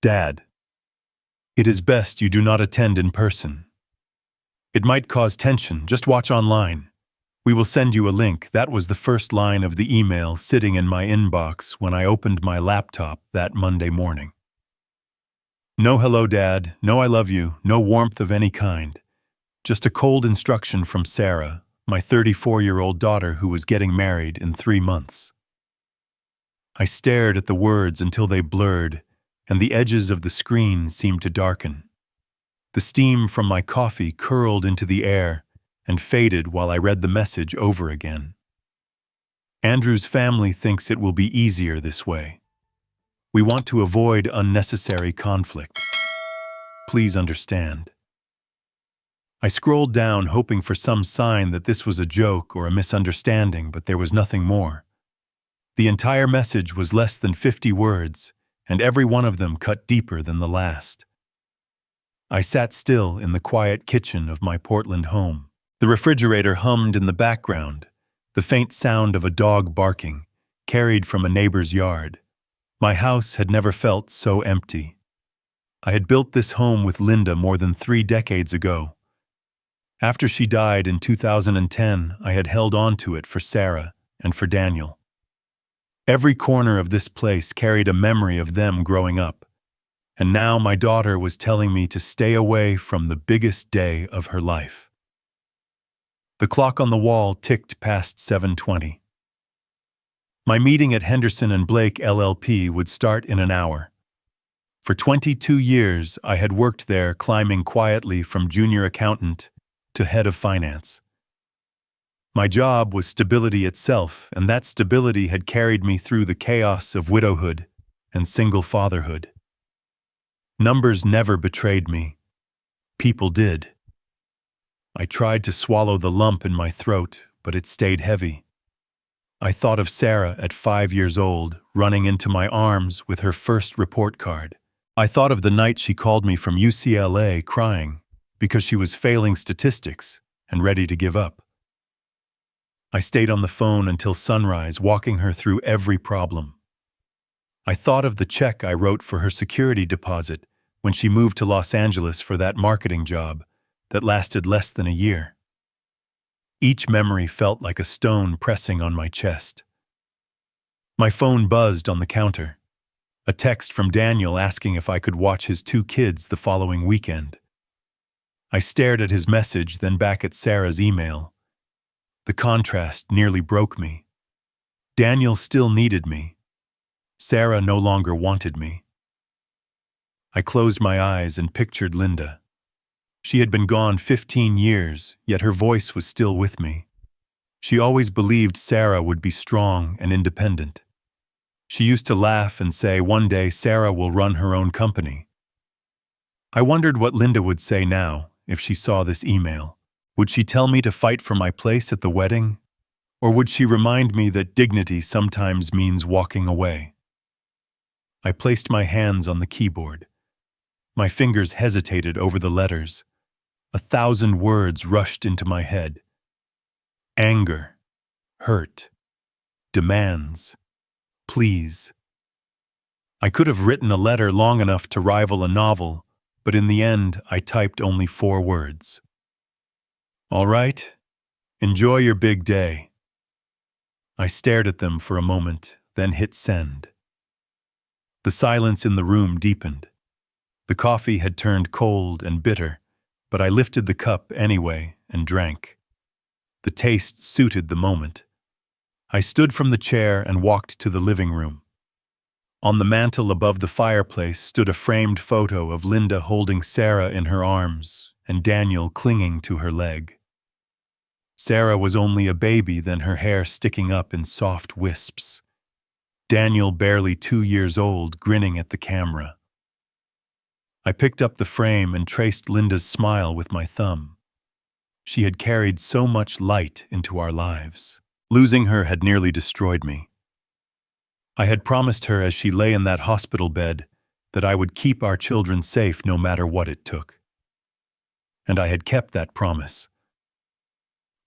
Dad, it is best you do not attend in person. It might cause tension, just watch online. We will send you a link. That was the first line of the email sitting in my inbox when I opened my laptop that Monday morning. No hello, Dad, no I love you, no warmth of any kind. Just a cold instruction from Sarah, my 34-year-old daughter who was getting married in 3 months. I stared at the words until they blurred, and the edges of the screen seemed to darken. The steam from my coffee curled into the air and faded while I read the message over again. Andrew's family thinks it will be easier this way. We want to avoid unnecessary conflict. Please understand. I scrolled down hoping for some sign that this was a joke or a misunderstanding, but there was nothing more. The entire message was less than 50 words, and every one of them cut deeper than the last. I sat still in the quiet kitchen of my Portland home. The refrigerator hummed in the background, the faint sound of a dog barking, carried from a neighbor's yard. My house had never felt so empty. I had built this home with Linda more than 3 decades ago. After she died in 2010, I had held on to it for Sarah and for Daniel. Every corner of this place carried a memory of them growing up, and now my daughter was telling me to stay away from the biggest day of her life. The clock on the wall ticked past 7:20. My meeting at Henderson and Blake LLP would start in an hour. For 22 years, I had worked there, climbing quietly from junior accountant to head of finance. My job was stability itself, and that stability had carried me through the chaos of widowhood and single fatherhood. Numbers never betrayed me. People did. I tried to swallow the lump in my throat, but it stayed heavy. I thought of Sarah at 5 years old, running into my arms with her first report card. I thought of the night she called me from UCLA crying because she was failing statistics and ready to give up. I stayed on the phone until sunrise, walking her through every problem. I thought of the check I wrote for her security deposit when she moved to Los Angeles for that marketing job that lasted less than a year. Each memory felt like a stone pressing on my chest. My phone buzzed on the counter. A text from Daniel asking if I could watch his 2 kids the following weekend. I stared at his message, then back at Sarah's email. The contrast nearly broke me. Daniel still needed me. Sarah no longer wanted me. I closed my eyes and pictured Linda. She had been gone 15 years, yet her voice was still with me. She always believed Sarah would be strong and independent. She used to laugh and say, "One day Sarah will run her own company." I wondered what Linda would say now if she saw this email. Would she tell me to fight for my place at the wedding? Or would she remind me that dignity sometimes means walking away? I placed my hands on the keyboard. My fingers hesitated over the letters. 1,000 words rushed into my head. Anger, hurt, demands, please. I could have written a letter long enough to rival a novel, but in the end, I typed only 4 words. All right, enjoy your big day. I stared at them for a moment, then hit send. The silence in the room deepened. The coffee had turned cold and bitter, but I lifted the cup anyway and drank. The taste suited the moment. I stood from the chair and walked to the living room. On the mantel above the fireplace stood a framed photo of Linda holding Sarah in her arms and Daniel clinging to her leg. Sarah was only a baby, then her hair sticking up in soft wisps. Daniel barely 2 years old, grinning at the camera. I picked up the frame and traced Linda's smile with my thumb. She had carried so much light into our lives. Losing her had nearly destroyed me. I had promised her as she lay in that hospital bed that I would keep our children safe no matter what it took. And I had kept that promise.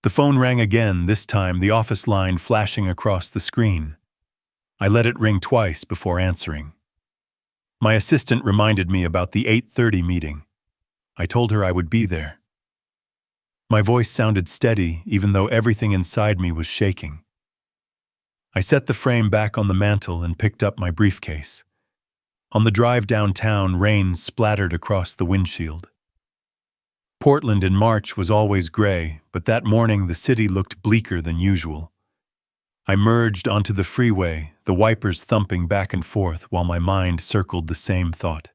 The phone rang again, this time the office line flashing across the screen. I let it ring twice before answering. My assistant reminded me about the 8:30 meeting. I told her I would be there. My voice sounded steady, even though everything inside me was shaking. I set the frame back on the mantel and picked up my briefcase. On the drive downtown, rain splattered across the windshield. Portland in March was always gray, but that morning the city looked bleaker than usual. I merged onto the freeway, the wipers thumping back and forth while my mind circled the same thought.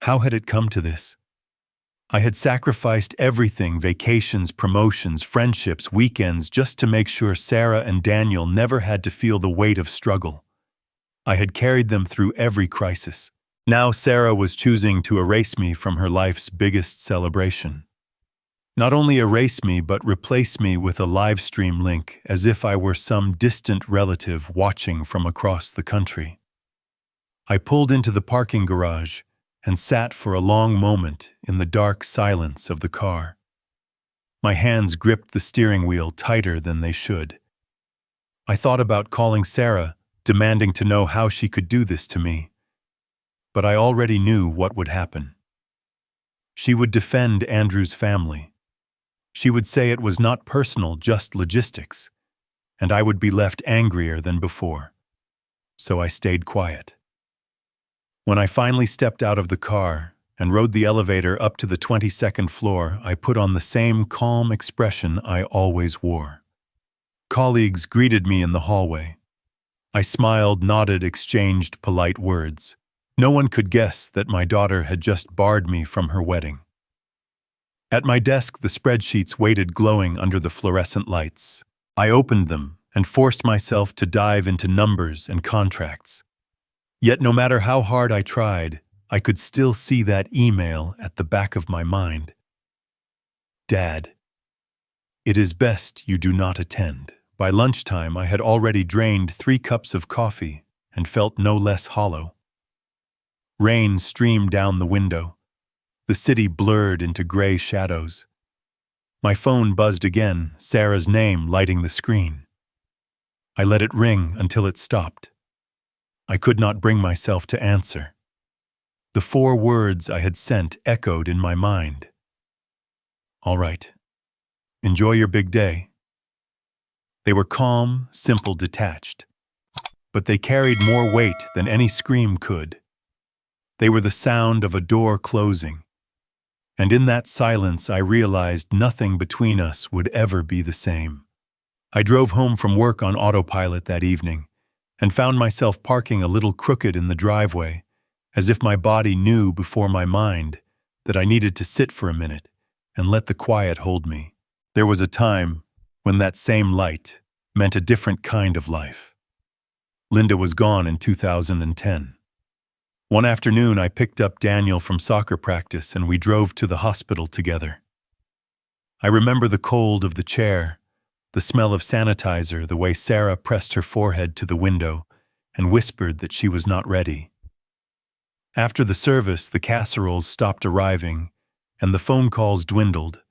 How had it come to this? I had sacrificed everything, vacations, promotions, friendships, weekends, just to make sure Sarah and Daniel never had to feel the weight of struggle. I had carried them through every crisis. Now Sarah was choosing to erase me from her life's biggest celebration. Not only erase me, but replace me with a live stream link, as if I were some distant relative watching from across the country. I pulled into the parking garage and sat for a long moment in the dark silence of the car. My hands gripped the steering wheel tighter than they should. I thought about calling Sarah, demanding to know how she could do this to me. But I already knew what would happen. She would defend Andrew's family. She would say it was not personal, just logistics, and I would be left angrier than before. So I stayed quiet. When I finally stepped out of the car and rode the elevator up to the 22nd floor, I put on the same calm expression I always wore. Colleagues greeted me in the hallway. I smiled, nodded, exchanged polite words. No one could guess that my daughter had just barred me from her wedding. At my desk, the spreadsheets waited glowing under the fluorescent lights. I opened them and forced myself to dive into numbers and contracts. Yet no matter how hard I tried, I could still see that email at the back of my mind. Dad, it is best you do not attend. By lunchtime, I had already drained 3 cups of coffee and felt no less hollow. Rain streamed down the window. The city blurred into gray shadows. My phone buzzed again, Sarah's name lighting the screen. I let it ring until it stopped. I could not bring myself to answer. The 4 words I had sent echoed in my mind. All right. Enjoy your big day. They were calm, simple, detached. But they carried more weight than any scream could. They were the sound of a door closing. And in that silence, I realized nothing between us would ever be the same. I drove home from work on autopilot that evening and found myself parking a little crooked in the driveway, as if my body knew before my mind that I needed to sit for a minute and let the quiet hold me. There was a time when that same light meant a different kind of life. Linda was gone in 2010. One afternoon, I picked up Daniel from soccer practice and we drove to the hospital together. I remember the cold of the chair, the smell of sanitizer, the way Sarah pressed her forehead to the window and whispered that she was not ready. After the service, the casseroles stopped arriving and the phone calls dwindled,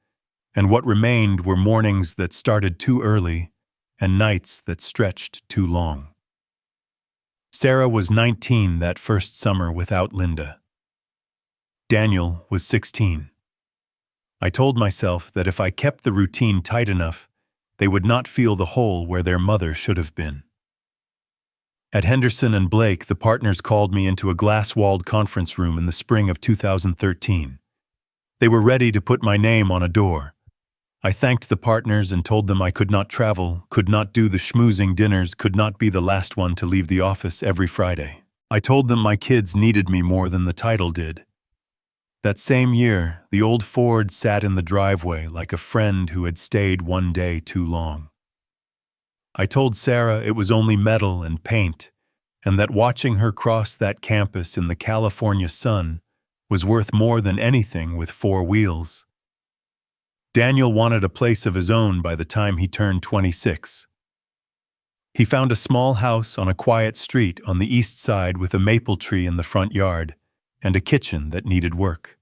and what remained were mornings that started too early and nights that stretched too long. Sarah was 19 that first summer without Linda. Daniel was 16. I told myself that if I kept the routine tight enough, they would not feel the hole where their mother should have been. At Henderson and Blake, the partners called me into a glass-walled conference room in the spring of 2013. They were ready to put my name on a door. I thanked the partners and told them I could not travel, could not do the schmoozing dinners, could not be the last one to leave the office every Friday. I told them my kids needed me more than the title did. That same year, the old Ford sat in the driveway like a friend who had stayed one day too long. I told Sarah it was only metal and paint, and that watching her cross that campus in the California sun was worth more than anything with 4 wheels. Daniel wanted a place of his own by the time he turned 26. He found a small house on a quiet street on the east side with a maple tree in the front yard and a kitchen that needed work.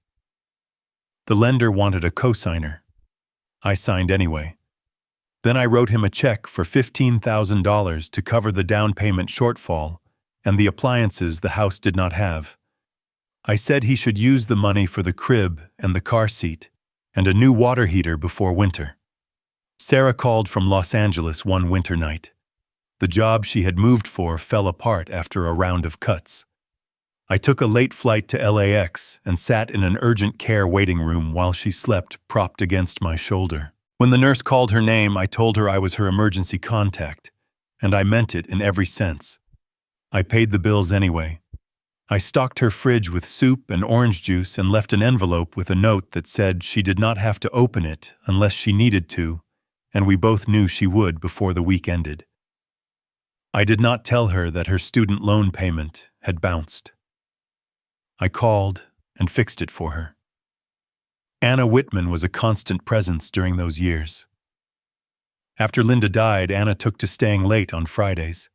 The lender wanted a cosigner. I signed anyway. Then I wrote him a check for $15,000 to cover the down payment shortfall and the appliances the house did not have. I said he should use the money for the crib and the car seat, and a new water heater before winter. Sarah called from Los Angeles one winter night. The job she had moved for fell apart after a round of cuts. I took a late flight to LAX and sat in an urgent care waiting room while she slept propped against my shoulder. When the nurse called her name, I told her I was her emergency contact, and I meant it in every sense. I paid the bills anyway. I stocked her fridge with soup and orange juice and left an envelope with a note that said she did not have to open it unless she needed to, and we both knew she would before the week ended. I did not tell her that her student loan payment had bounced. I called and fixed it for her. Anna Whitman was a constant presence during those years. After Linda died, Anna took to staying late on Fridays.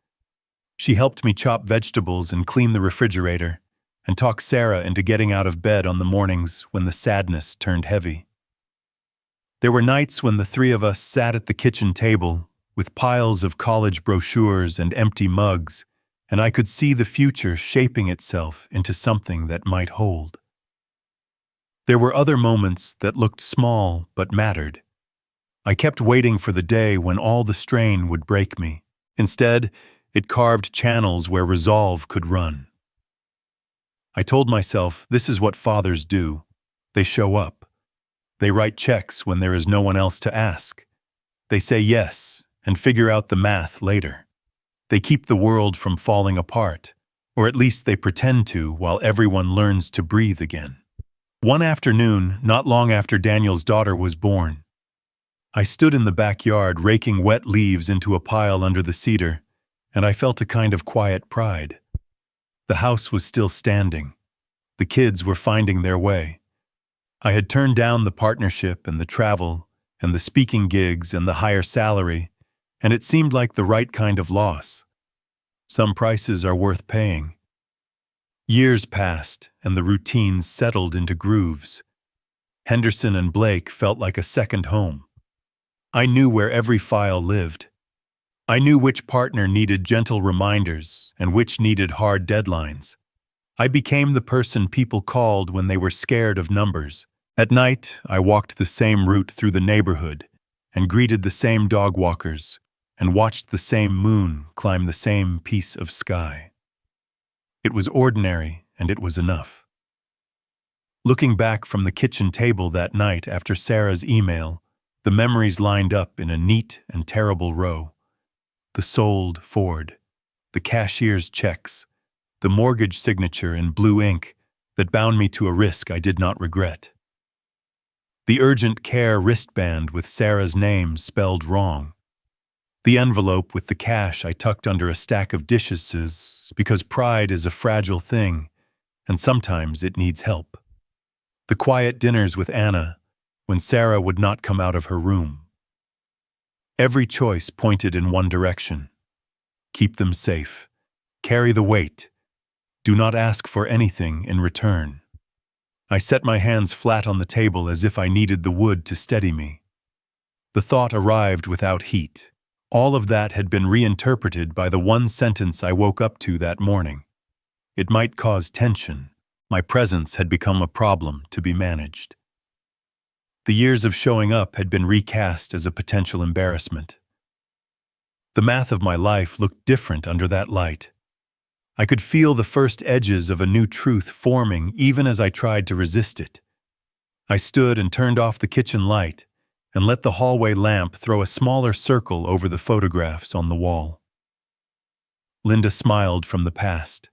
She helped me chop vegetables and clean the refrigerator, and talk Sarah into getting out of bed on the mornings when the sadness turned heavy. There were nights when the three of us sat at the kitchen table with piles of college brochures and empty mugs, and I could see the future shaping itself into something that might hold. There were other moments that looked small but mattered. I kept waiting for the day when all the strain would break me. Instead, it carved channels where resolve could run. I told myself, this is what fathers do. They show up. They write checks when there is no one else to ask. They say yes and figure out the math later. They keep the world from falling apart, or at least they pretend to while everyone learns to breathe again. One afternoon, not long after Daniel's daughter was born, I stood in the backyard raking wet leaves into a pile under the cedar, and I felt a kind of quiet pride. The house was still standing. The kids were finding their way. I had turned down the partnership and the travel and the speaking gigs and the higher salary, and it seemed like the right kind of loss. Some prices are worth paying. Years passed, and the routines settled into grooves. Henderson and Blake felt like a second home. I knew where every file lived. I knew which partner needed gentle reminders and which needed hard deadlines. I became the person people called when they were scared of numbers. At night, I walked the same route through the neighborhood and greeted the same dog walkers and watched the same moon climb the same piece of sky. It was ordinary, and it was enough. Looking back from the kitchen table that night after Sarah's email, the memories lined up in a neat and terrible row. The sold Ford, the cashier's checks, the mortgage signature in blue ink that bound me to a risk I did not regret. The urgent care wristband with Sarah's name spelled wrong. The envelope with the cash I tucked under a stack of dishes because pride is a fragile thing, and sometimes it needs help. The quiet dinners with Anna, when Sarah would not come out of her room. Every choice pointed in one direction. Keep them safe. Carry the weight. Do not ask for anything in return. I set my hands flat on the table as if I needed the wood to steady me. The thought arrived without heat. All of that had been reinterpreted by the one sentence I woke up to that morning. It might cause tension. My presence had become a problem to be managed. The years of showing up had been recast as a potential embarrassment. The math of my life looked different under that light. I could feel the first edges of a new truth forming even as I tried to resist it. I stood and turned off the kitchen light and let the hallway lamp throw a smaller circle over the photographs on the wall. Linda smiled from the past.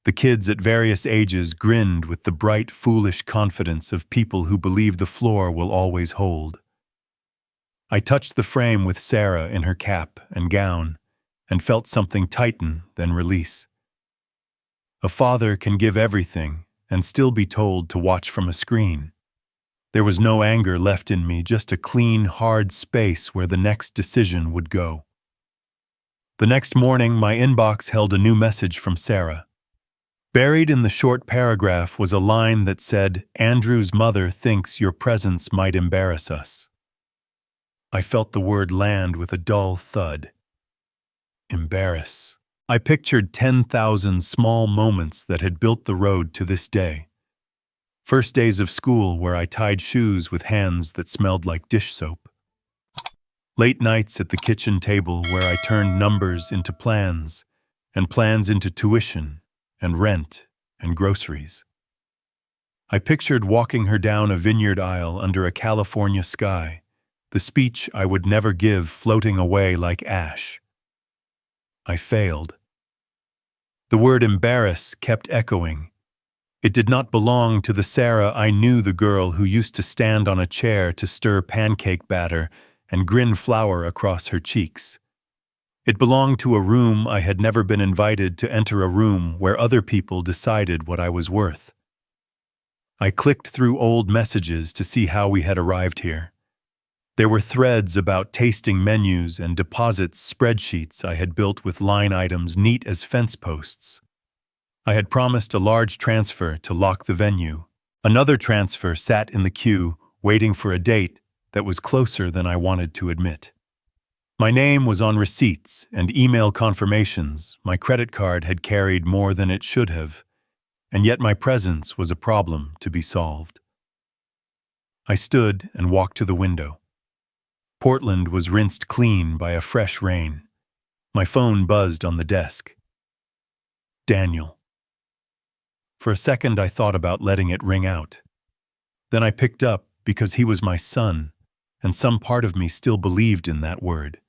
The kids at various ages grinned with the bright, foolish confidence of people who believe the floor will always hold. I touched the frame with Sarah in her cap and gown and felt something tighten, then release. A father can give everything and still be told to watch from a screen. There was no anger left in me, just a clean, hard space where the next decision would go. The next morning, my inbox held a new message from Sarah. Buried in the short paragraph was a line that said, "Andrew's mother thinks your presence might embarrass us." I felt the word land with a dull thud. Embarrass. I pictured 10,000 small moments that had built the road to this day. First days of school where I tied shoes with hands that smelled like dish soap. Late nights at the kitchen table where I turned numbers into plans, and plans into tuition, and rent, and groceries. I pictured walking her down a vineyard aisle under a California sky, the speech I would never give floating away like ash. I failed. The word embarrass kept echoing. It did not belong to the Sarah I knew, the girl who used to stand on a chair to stir pancake batter and grin flour across her cheeks. It belonged to a room I had never been invited to enter, a room where other people decided what I was worth. I clicked through old messages to see how we had arrived here. There were threads about tasting menus and deposits spreadsheets I had built with line items neat as fence posts. I had promised a large transfer to lock the venue. Another transfer sat in the queue, waiting for a date that was closer than I wanted to admit. My name was on receipts and email confirmations. My credit card had carried more than it should have, and yet my presence was a problem to be solved. I stood and walked to the window. Portland was rinsed clean by a fresh rain. My phone buzzed on the desk. Daniel. For a second I thought about letting it ring out. Then I picked up because he was my son, and some part of me still believed in that word.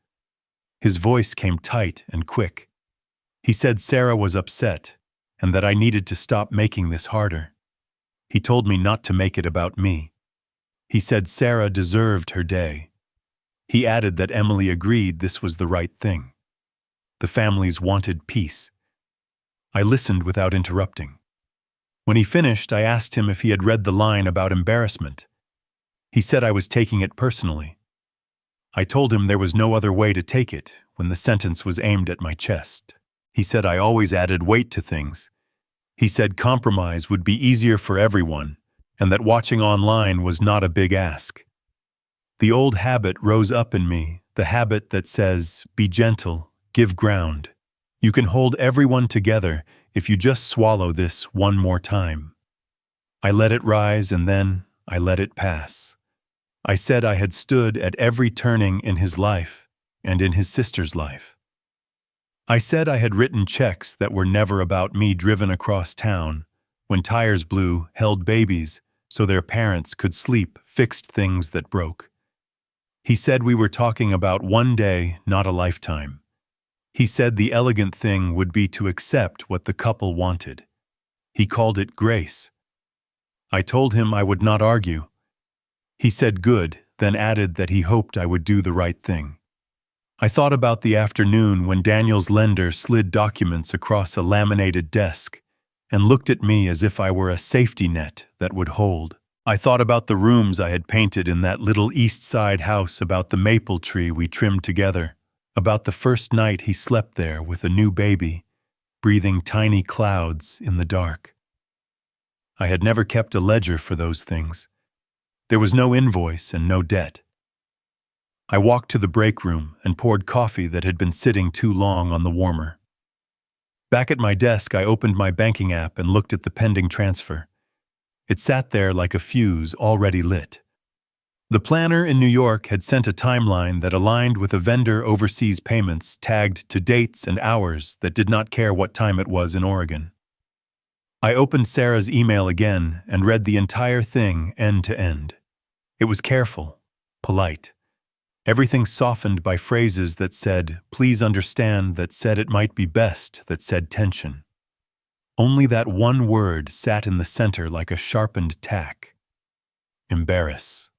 His voice came tight and quick. He said Sarah was upset, and that I needed to stop making this harder. He told me not to make it about me. He said Sarah deserved her day. He added that Emily agreed this was the right thing. The families wanted peace. I listened without interrupting. When he finished, I asked him if he had read the line about embarrassment. He said I was taking it personally. I told him there was no other way to take it when the sentence was aimed at my chest. He said I always added weight to things. He said compromise would be easier for everyone, and that watching online was not a big ask. The old habit rose up in me, the habit that says, be gentle, give ground. You can hold everyone together if you just swallow this one more time. I let it rise and then I let it pass. I said I had stood at every turning in his life and in his sister's life. I said I had written checks that were never about me, driven across town, when tires blew, held babies so their parents could sleep, fixed things that broke. He said we were talking about one day, not a lifetime. He said the elegant thing would be to accept what the couple wanted. He called it grace. I told him I would not argue. He said good, then added that he hoped I would do the right thing. I thought about the afternoon when Daniel's lender slid documents across a laminated desk and looked at me as if I were a safety net that would hold. I thought about the rooms I had painted in that little East Side house, about the maple tree we trimmed together, about the first night he slept there with a new baby, breathing tiny clouds in the dark. I had never kept a ledger for those things. There was no invoice and no debt. I walked to the break room and poured coffee that had been sitting too long on the warmer. Back at my desk, I opened my banking app and looked at the pending transfer. It sat there like a fuse already lit. The planner in New York had sent a timeline that aligned with a vendor overseas payments tagged to dates and hours that did not care what time it was in Oregon. I opened Sarah's email again and read the entire thing end to end. It was careful, polite. Everything softened by phrases that said, please understand, that said it might be best, that said tension. Only that one word sat in the center like a sharpened tack. Embarrass.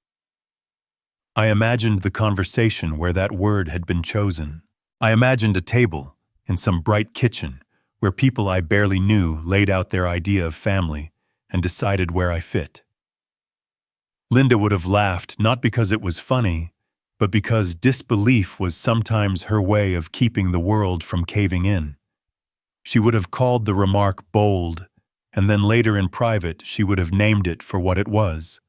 I imagined the conversation where that word had been chosen. I imagined a table in some bright kitchen where people I barely knew laid out their idea of family and decided where I fit. Linda would have laughed, not because it was funny, but because disbelief was sometimes her way of keeping the world from caving in. She would have called the remark bold, and then later in private she would have named it for what it was.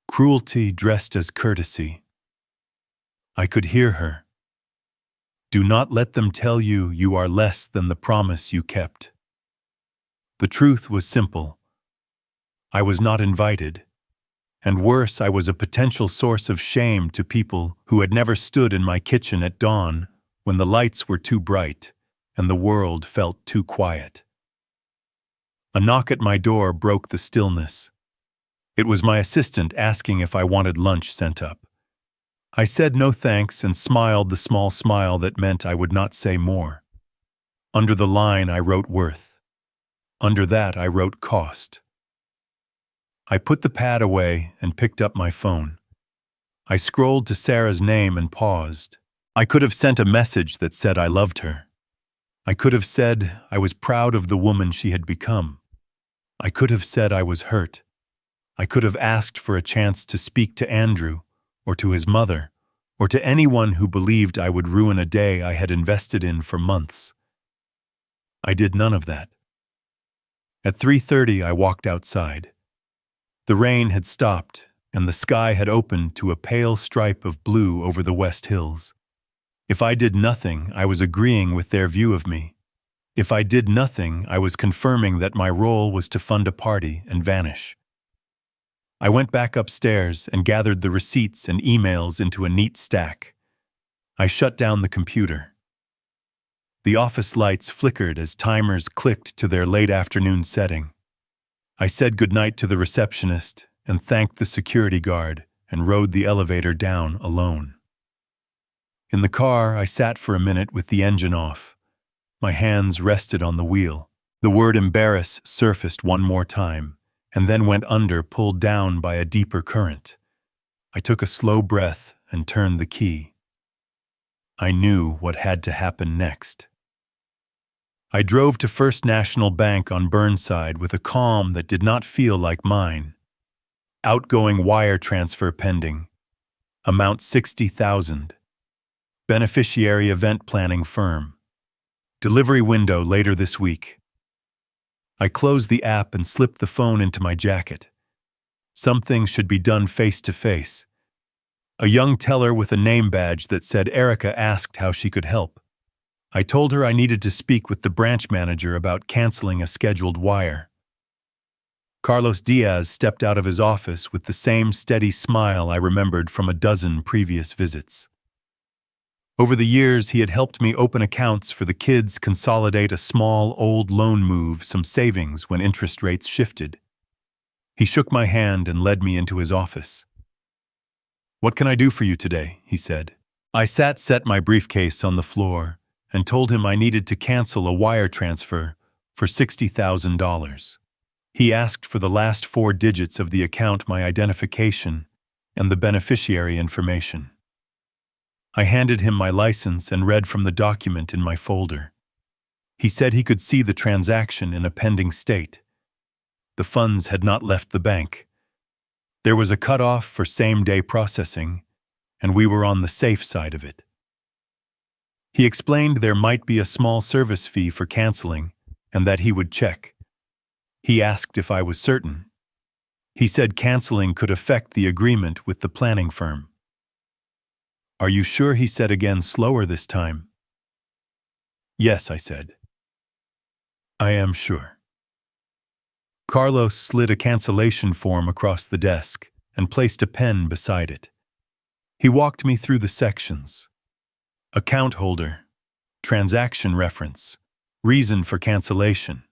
Cruelty dressed as courtesy. I could hear her. Do not let them tell you you are less than the promise you kept. The truth was simple. I was not invited. And worse, I was a potential source of shame to people who had never stood in my kitchen at dawn when the lights were too bright and the world felt too quiet. A knock at my door broke the stillness. It was my assistant asking if I wanted lunch sent up. I said no thanks and smiled the small smile that meant I would not say more. Under the line I wrote worth. Under that I wrote cost. I put the pad away and picked up my phone. I scrolled to Sarah's name and paused. I could have sent a message that said I loved her. I could have said I was proud of the woman she had become. I could have said I was hurt. I could have asked for a chance to speak to Andrew, or to his mother, or to anyone who believed I would ruin a day I had invested in for months. I did none of that. At 3:30, I walked outside. The rain had stopped, and the sky had opened to a pale stripe of blue over the West Hills. If I did nothing, I was agreeing with their view of me. If I did nothing, I was confirming that my role was to fund a party and vanish. I went back upstairs and gathered the receipts and emails into a neat stack. I shut down the computer. The office lights flickered as timers clicked to their late afternoon setting. I said goodnight to the receptionist and thanked the security guard and rode the elevator down alone. In the car, I sat for a minute with the engine off. My hands rested on the wheel. The word embarrass surfaced one more time, and then went under, pulled down by a deeper current. I took a slow breath and turned the key. I knew what had to happen next. I drove to First National Bank on Burnside with a calm that did not feel like mine. Outgoing wire transfer pending. Amount $60,000. Beneficiary event planning firm. Delivery window later this week. I closed the app and slipped the phone into my jacket. Some things should be done face-to-face. A young teller with a name badge that said Erica asked how she could help. I told her I needed to speak with the branch manager about canceling a scheduled wire. Carlos Diaz stepped out of his office with the same steady smile I remembered from a dozen previous visits. Over the years, he had helped me open accounts for the kids, consolidate a small, old loan, move some savings when interest rates shifted. He shook my hand and led me into his office. "What can I do for you today?" he said. I set my briefcase on the floor and told him I needed to cancel a wire transfer for $60,000. He asked for the last 4 digits of the account, my identification, and the beneficiary information. I handed him my license and read from the document in my folder. He said he could see the transaction in a pending state. The funds had not left the bank. There was a cutoff for same-day processing, and we were on the safe side of it. He explained there might be a small service fee for canceling, and that he would check. He asked if I was certain. He said canceling could affect the agreement with the planning firm. "Are you sure?" he said again, slower this time. "Yes," I said. "I am sure." Carlos slid a cancellation form across the desk and placed a pen beside it. He walked me through the sections. Account holder, transaction reference, reason for cancellation.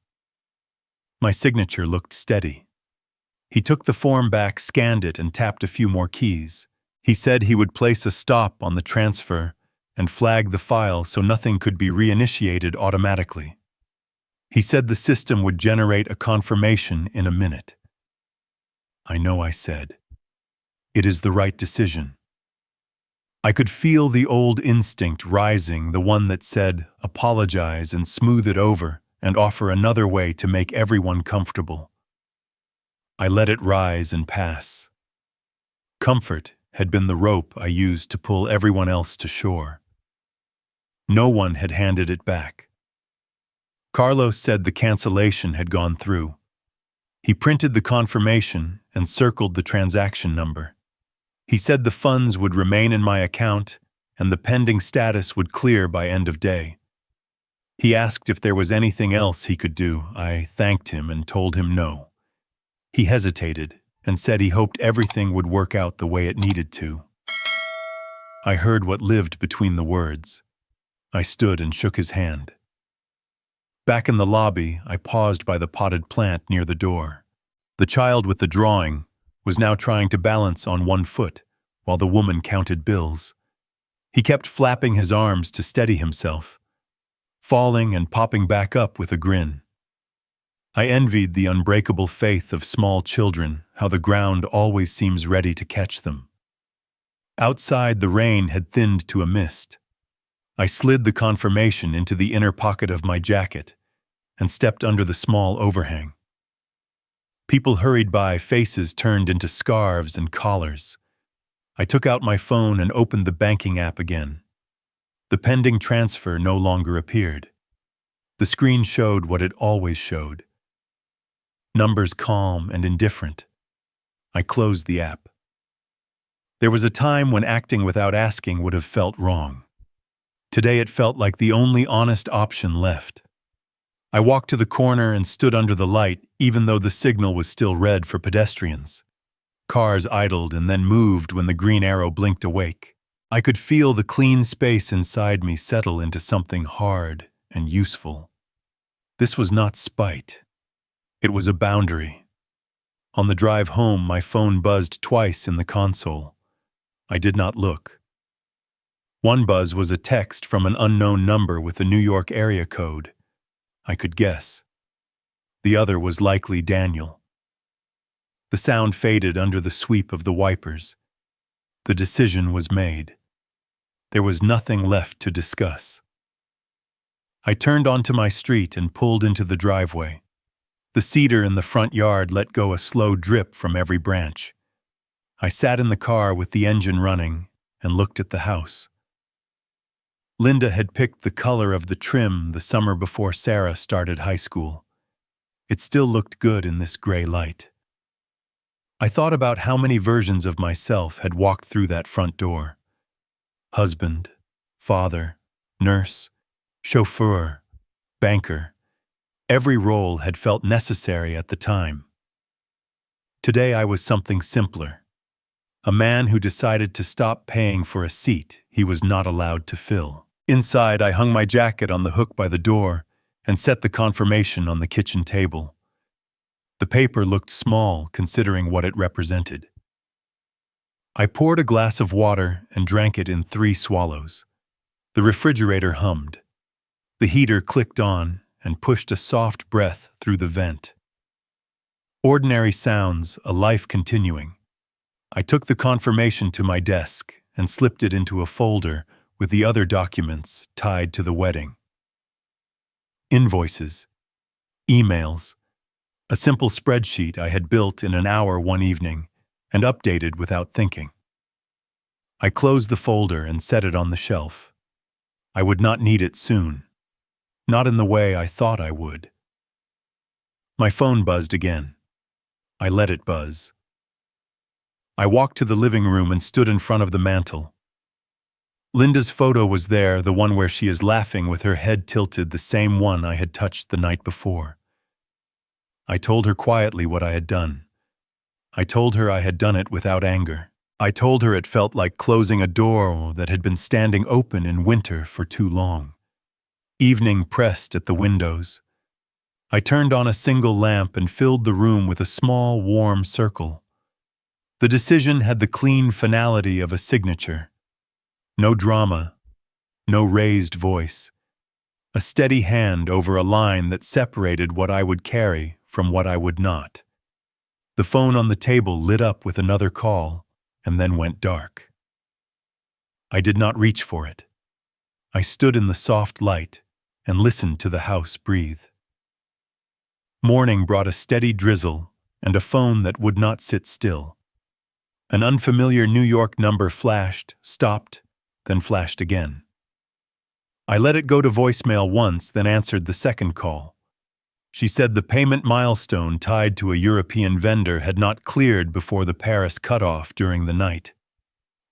My signature looked steady. He took the form back, scanned it, and tapped a few more keys. He said he would place a stop on the transfer and flag the file so nothing could be reinitiated automatically. He said the system would generate a confirmation in a minute. "I know," I said. "It is the right decision." I could feel the old instinct rising, the one that said, apologize and smooth it over and offer another way to make everyone comfortable. I let it rise and pass. Comfort had been the rope I used to pull everyone else to shore. No one had handed it back. Carlos said the cancellation had gone through. He printed the confirmation and circled the transaction number. He said the funds would remain in my account and the pending status would clear by end of day. He asked if there was anything else he could do. I thanked him and told him no. He hesitated and said he hoped everything would work out the way it needed to. I heard what lived between the words. I stood and shook his hand. Back in the lobby, I paused by the potted plant near the door. The child with the drawing was now trying to balance on one foot while the woman counted bills. He kept flapping his arms to steady himself, falling and popping back up with a grin. I envied the unbreakable faith of small children, how the ground always seems ready to catch them. Outside, the rain had thinned to a mist. I slid the confirmation into the inner pocket of my jacket and stepped under the small overhang. People hurried by, faces turned into scarves and collars. I took out my phone and opened the banking app again. The pending transfer no longer appeared. The screen showed what it always showed. Numbers calm and indifferent. I closed the app. There was a time when acting without asking would have felt wrong. Today it felt like the only honest option left. I walked to the corner and stood under the light, even though the signal was still red for pedestrians. Cars idled and then moved when the green arrow blinked awake. I could feel the clean space inside me settle into something hard and useful. This was not spite. It was a boundary. On the drive home, my phone buzzed twice in the console. I did not look. One buzz was a text from an unknown number with a New York area code. I could guess. The other was likely Daniel. The sound faded under the sweep of the wipers. The decision was made. There was nothing left to discuss. I turned onto my street and pulled into the driveway. The cedar in the front yard let go a slow drip from every branch. I sat in the car with the engine running and looked at the house. Linda had picked the color of the trim the summer before Sarah started high school. It still looked good in this gray light. I thought about how many versions of myself had walked through that front door. Husband, father, nurse, chauffeur, banker. Every role had felt necessary at the time. Today I was something simpler. A man who decided to stop paying for a seat he was not allowed to fill. Inside, I hung my jacket on the hook by the door and set the confirmation on the kitchen table. The paper looked small considering what it represented. I poured a glass of water and drank it in 3 swallows. The refrigerator hummed. The heater clicked on and pushed a soft breath through the vent. Ordinary sounds, a life continuing. I took the confirmation to my desk and slipped it into a folder with the other documents tied to the wedding. Invoices, emails, a simple spreadsheet I had built in an hour one evening and updated without thinking. I closed the folder and set it on the shelf. I would not need it soon, not in the way I thought I would. My phone buzzed again. I let it buzz. I walked to the living room and stood in front of the mantel. Linda's photo was there, the one where she is laughing with her head tilted, the same one I had touched the night before. I told her quietly what I had done. I told her I had done it without anger. I told her it felt like closing a door that had been standing open in winter for too long. Evening pressed at the windows. I turned on a single lamp and filled the room with a small, warm circle. The decision had the clean finality of a signature. No drama, no raised voice. A steady hand over a line that separated what I would carry from what I would not. The phone on the table lit up with another call and then went dark. I did not reach for it. I stood in the soft light and listened to the house breathe. Morning brought a steady drizzle and a phone that would not sit still. An unfamiliar New York number flashed, stopped, then flashed again. I let it go to voicemail once, then answered the second call. She said the payment milestone tied to a European vendor had not cleared before the Paris cutoff during the night.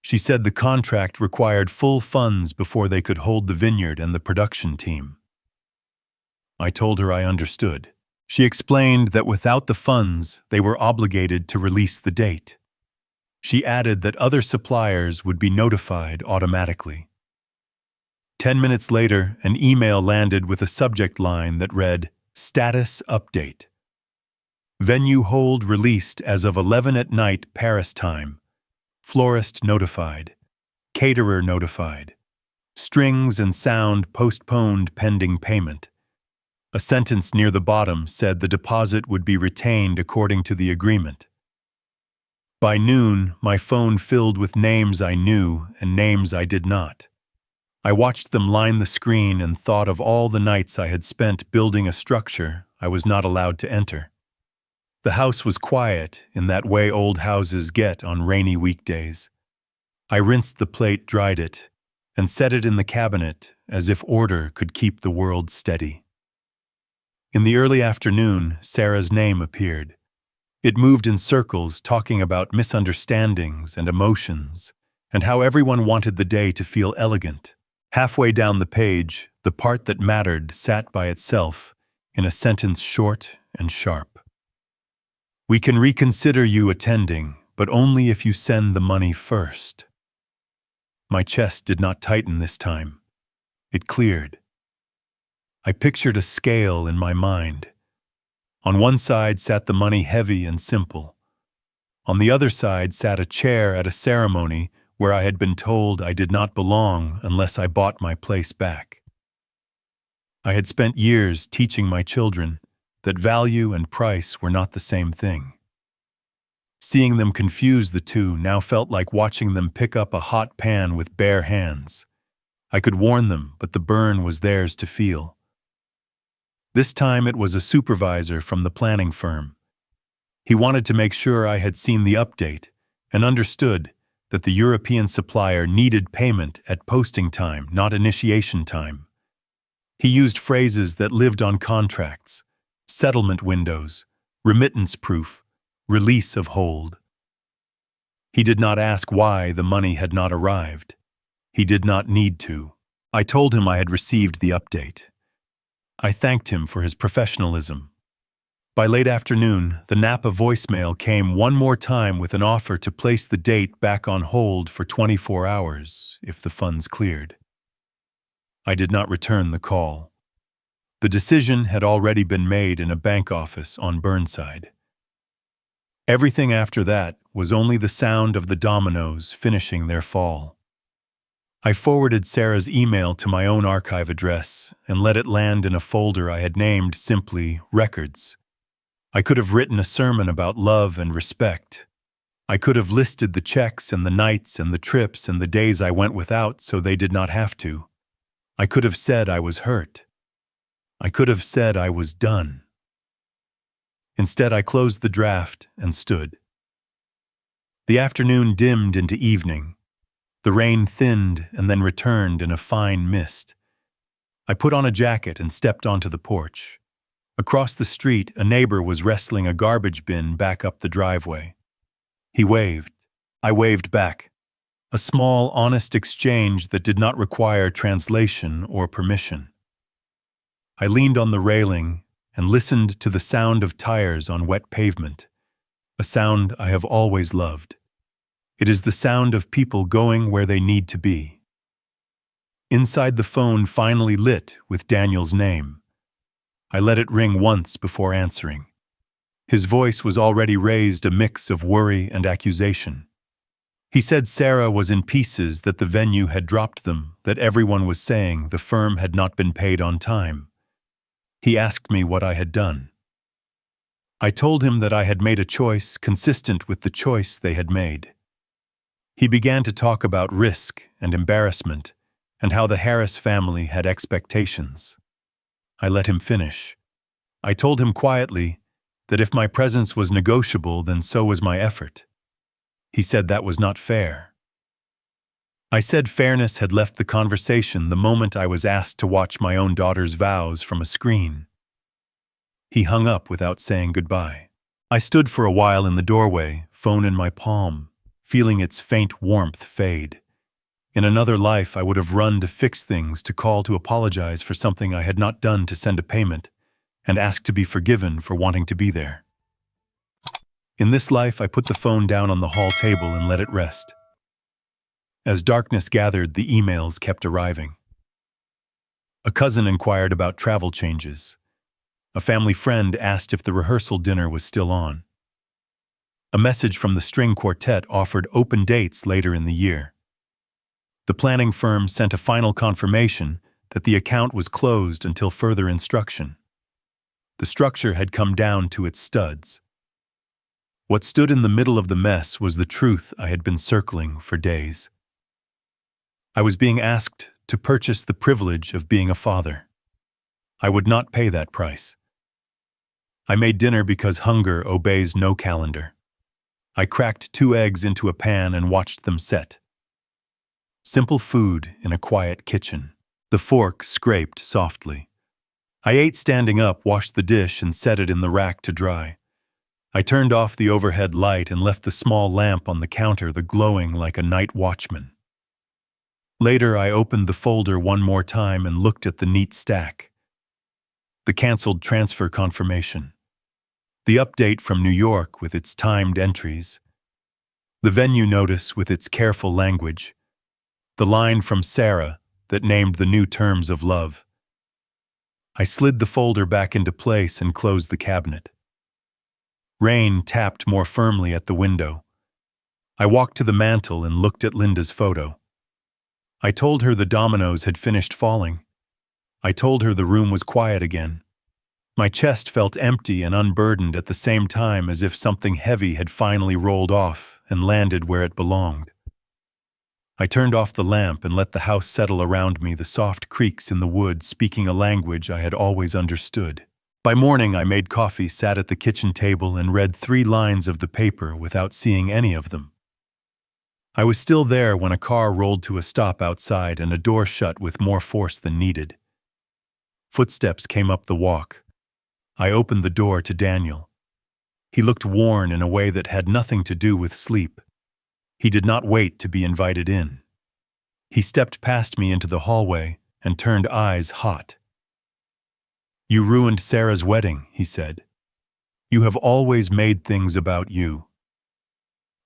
She said the contract required full funds before they could hold the vineyard and the production team. I told her I understood. She explained that without the funds, they were obligated to release the date. She added that other suppliers would be notified automatically. 10 minutes later, an email landed with a subject line that read, "Status Update. Venue hold released as of 11 at night Paris time. Florist notified. Caterer notified. Strings and sound postponed pending payment." A sentence near the bottom said the deposit would be retained according to the agreement. By noon, my phone filled with names I knew and names I did not. I watched them line the screen and thought of all the nights I had spent building a structure I was not allowed to enter. The house was quiet in that way old houses get on rainy weekdays. I rinsed the plate, dried it, and set it in the cabinet as if order could keep the world steady. In the early afternoon, Sarah's name appeared. It moved in circles, talking about misunderstandings and emotions, and how everyone wanted the day to feel elegant. Halfway down the page, the part that mattered sat by itself, in a sentence short and sharp. "We can reconsider you attending, but only if you send the money first." My chest did not tighten this time. It cleared. I pictured a scale in my mind. On one side sat the money heavy and simple. On the other side sat a chair at a ceremony where I had been told I did not belong unless I bought my place back. I had spent years teaching my children that value and price were not the same thing. Seeing them confuse the two now felt like watching them pick up a hot pan with bare hands. I could warn them, but the burn was theirs to feel. This time it was a supervisor from the planning firm. He wanted to make sure I had seen the update and understood that the European supplier needed payment at posting time, not initiation time. He used phrases that lived on contracts: settlement windows, remittance proof, release of hold. He did not ask why the money had not arrived. He did not need to. I told him I had received the update. I thanked him for his professionalism. By late afternoon, the Napa voicemail came one more time with an offer to place the date back on hold for 24 hours if the funds cleared. I did not return the call. The decision had already been made in a bank office on Burnside. Everything after that was only the sound of the dominoes finishing their fall. I forwarded Sarah's email to my own archive address and let it land in a folder I had named simply Records. I could have written a sermon about love and respect. I could have listed the checks and the nights and the trips and the days I went without so they did not have to. I could have said I was hurt. I could have said I was done. Instead, I closed the draft and stood. The afternoon dimmed into evening. The rain thinned and then returned in a fine mist. I put on a jacket and stepped onto the porch. Across the street, a neighbor was wrestling a garbage bin back up the driveway. He waved. I waved back. A small, honest exchange that did not require translation or permission. I leaned on the railing and listened to the sound of tires on wet pavement, a sound I have always loved. It is the sound of people going where they need to be. Inside the phone finally lit with Daniel's name. I let it ring once before answering. His voice was already raised a mix of worry and accusation. He said Sarah was in pieces, that the venue had dropped them, that everyone was saying the firm had not been paid on time. He asked me what I had done. I told him that I had made a choice consistent with the choice they had made. He began to talk about risk and embarrassment and how the Harris family had expectations. I let him finish. I told him quietly that if my presence was negotiable, then so was my effort. He said that was not fair. I said fairness had left the conversation the moment I was asked to watch my own daughter's vows from a screen. He hung up without saying goodbye. I stood for a while in the doorway, phone in my palm, feeling its faint warmth fade. In another life, I would have run to fix things, to call to apologize for something I had not done, to send a payment, and ask to be forgiven for wanting to be there. In this life, I put the phone down on the hall table and let it rest. As darkness gathered, the emails kept arriving. A cousin inquired about travel changes. A family friend asked if the rehearsal dinner was still on. A message from the string quartet offered open dates later in the year. The planning firm sent a final confirmation that the account was closed until further instruction. The structure had come down to its studs. What stood in the middle of the mess was the truth I had been circling for days. I was being asked to purchase the privilege of being a father. I would not pay that price. I made dinner because hunger obeys no calendar. I cracked 2 eggs into a pan and watched them set. Simple food in a quiet kitchen. The fork scraped softly. I ate standing up, washed the dish, and set it in the rack to dry. I turned off the overhead light and left the small lamp on the counter, the glowing like a night watchman. Later, I opened the folder one more time and looked at the neat stack. The canceled transfer confirmation. The update from New York with its timed entries. The venue notice with its careful language. The line from Sarah that named the new terms of love. I slid the folder back into place and closed the cabinet. Rain tapped more firmly at the window. I walked to the mantel and looked at Linda's photo. I told her the dominoes had finished falling. I told her the room was quiet again. My chest felt empty and unburdened at the same time, as if something heavy had finally rolled off and landed where it belonged. I turned off the lamp and let the house settle around me, the soft creaks in the wood speaking a language I had always understood. By morning, I made coffee, sat at the kitchen table, and read 3 lines of the paper without seeing any of them. I was still there when a car rolled to a stop outside and a door shut with more force than needed. Footsteps came up the walk. I opened the door to Daniel. He looked worn in a way that had nothing to do with sleep. He did not wait to be invited in. He stepped past me into the hallway and turned eyes hot. "You ruined Sarah's wedding," he said. "You have always made things about you."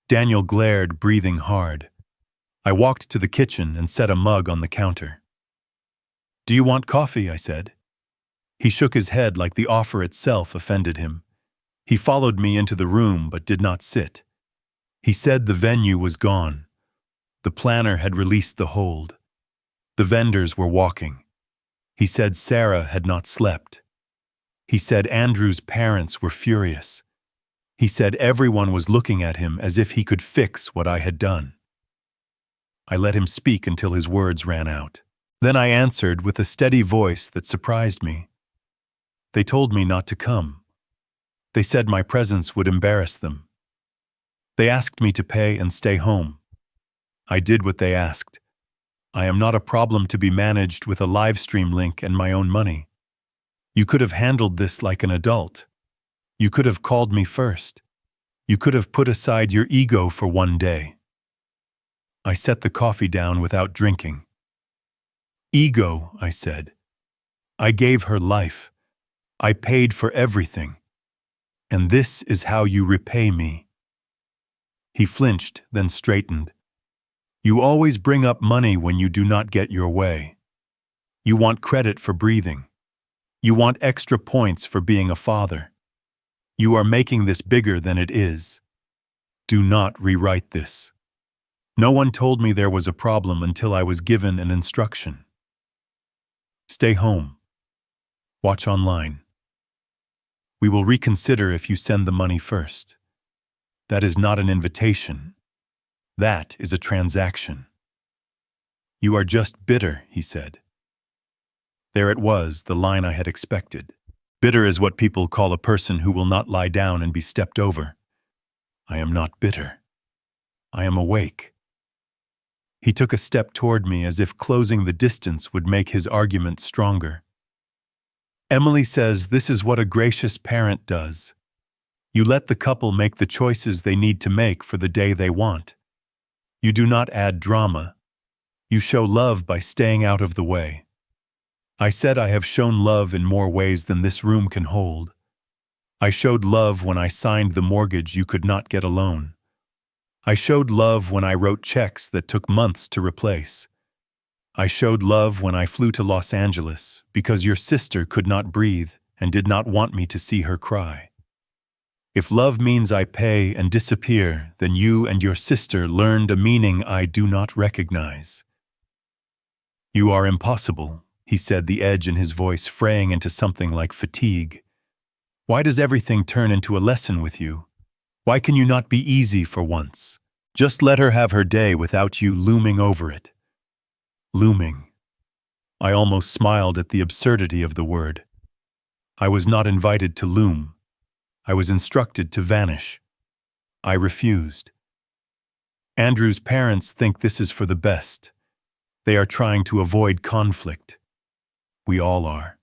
Daniel glared, breathing hard. I walked to the kitchen and set a mug on the counter. "Do you want coffee?" I said. He shook his head like the offer itself offended him. He followed me into the room but did not sit. He said the venue was gone. The planner had released the hold. The vendors were walking. He said Sarah had not slept. He said Andrew's parents were furious. He said everyone was looking at him as if he could fix what I had done. I let him speak until his words ran out. Then I answered with a steady voice that surprised me. They told me not to come. They said my presence would embarrass them. They asked me to pay and stay home. I did what they asked. I am not a problem to be managed with a live stream link and my own money. You could have handled this like an adult. You could have called me first. You could have put aside your ego for one day. I set the coffee down without drinking. Ego, I said. I gave her life. I paid for everything. And this is how you repay me. He flinched, then straightened. You always bring up money when you do not get your way. You want credit for breathing. You want extra points for being a father. You are making this bigger than it is. Do not rewrite this. No one told me there was a problem until I was given an instruction. Stay home. Watch online. We will reconsider if you send the money first. That is not an invitation. That is a transaction. You are just bitter, he said. There it was, the line I had expected. Bitter is what people call a person who will not lie down and be stepped over. I am not bitter. I am awake. He took a step toward me as if closing the distance would make his argument stronger. Emily says this is what a gracious parent does. You let the couple make the choices they need to make for the day they want. You do not add drama. You show love by staying out of the way. I said I have shown love in more ways than this room can hold. I showed love when I signed the mortgage you could not get a loan. I showed love when I wrote checks that took months to replace. I showed love when I flew to Los Angeles because your sister could not breathe and did not want me to see her cry. If love means I pay and disappear, then you and your sister learned a meaning I do not recognize. You are impossible, he said, the edge in his voice fraying into something like fatigue. Why does everything turn into a lesson with you? Why can you not be easy for once? Just let her have her day without you looming over it. Looming. I almost smiled at the absurdity of the word. I was not invited to loom. I was instructed to vanish. I refused. Andrew's parents think this is for the best. They are trying to avoid conflict. We all are.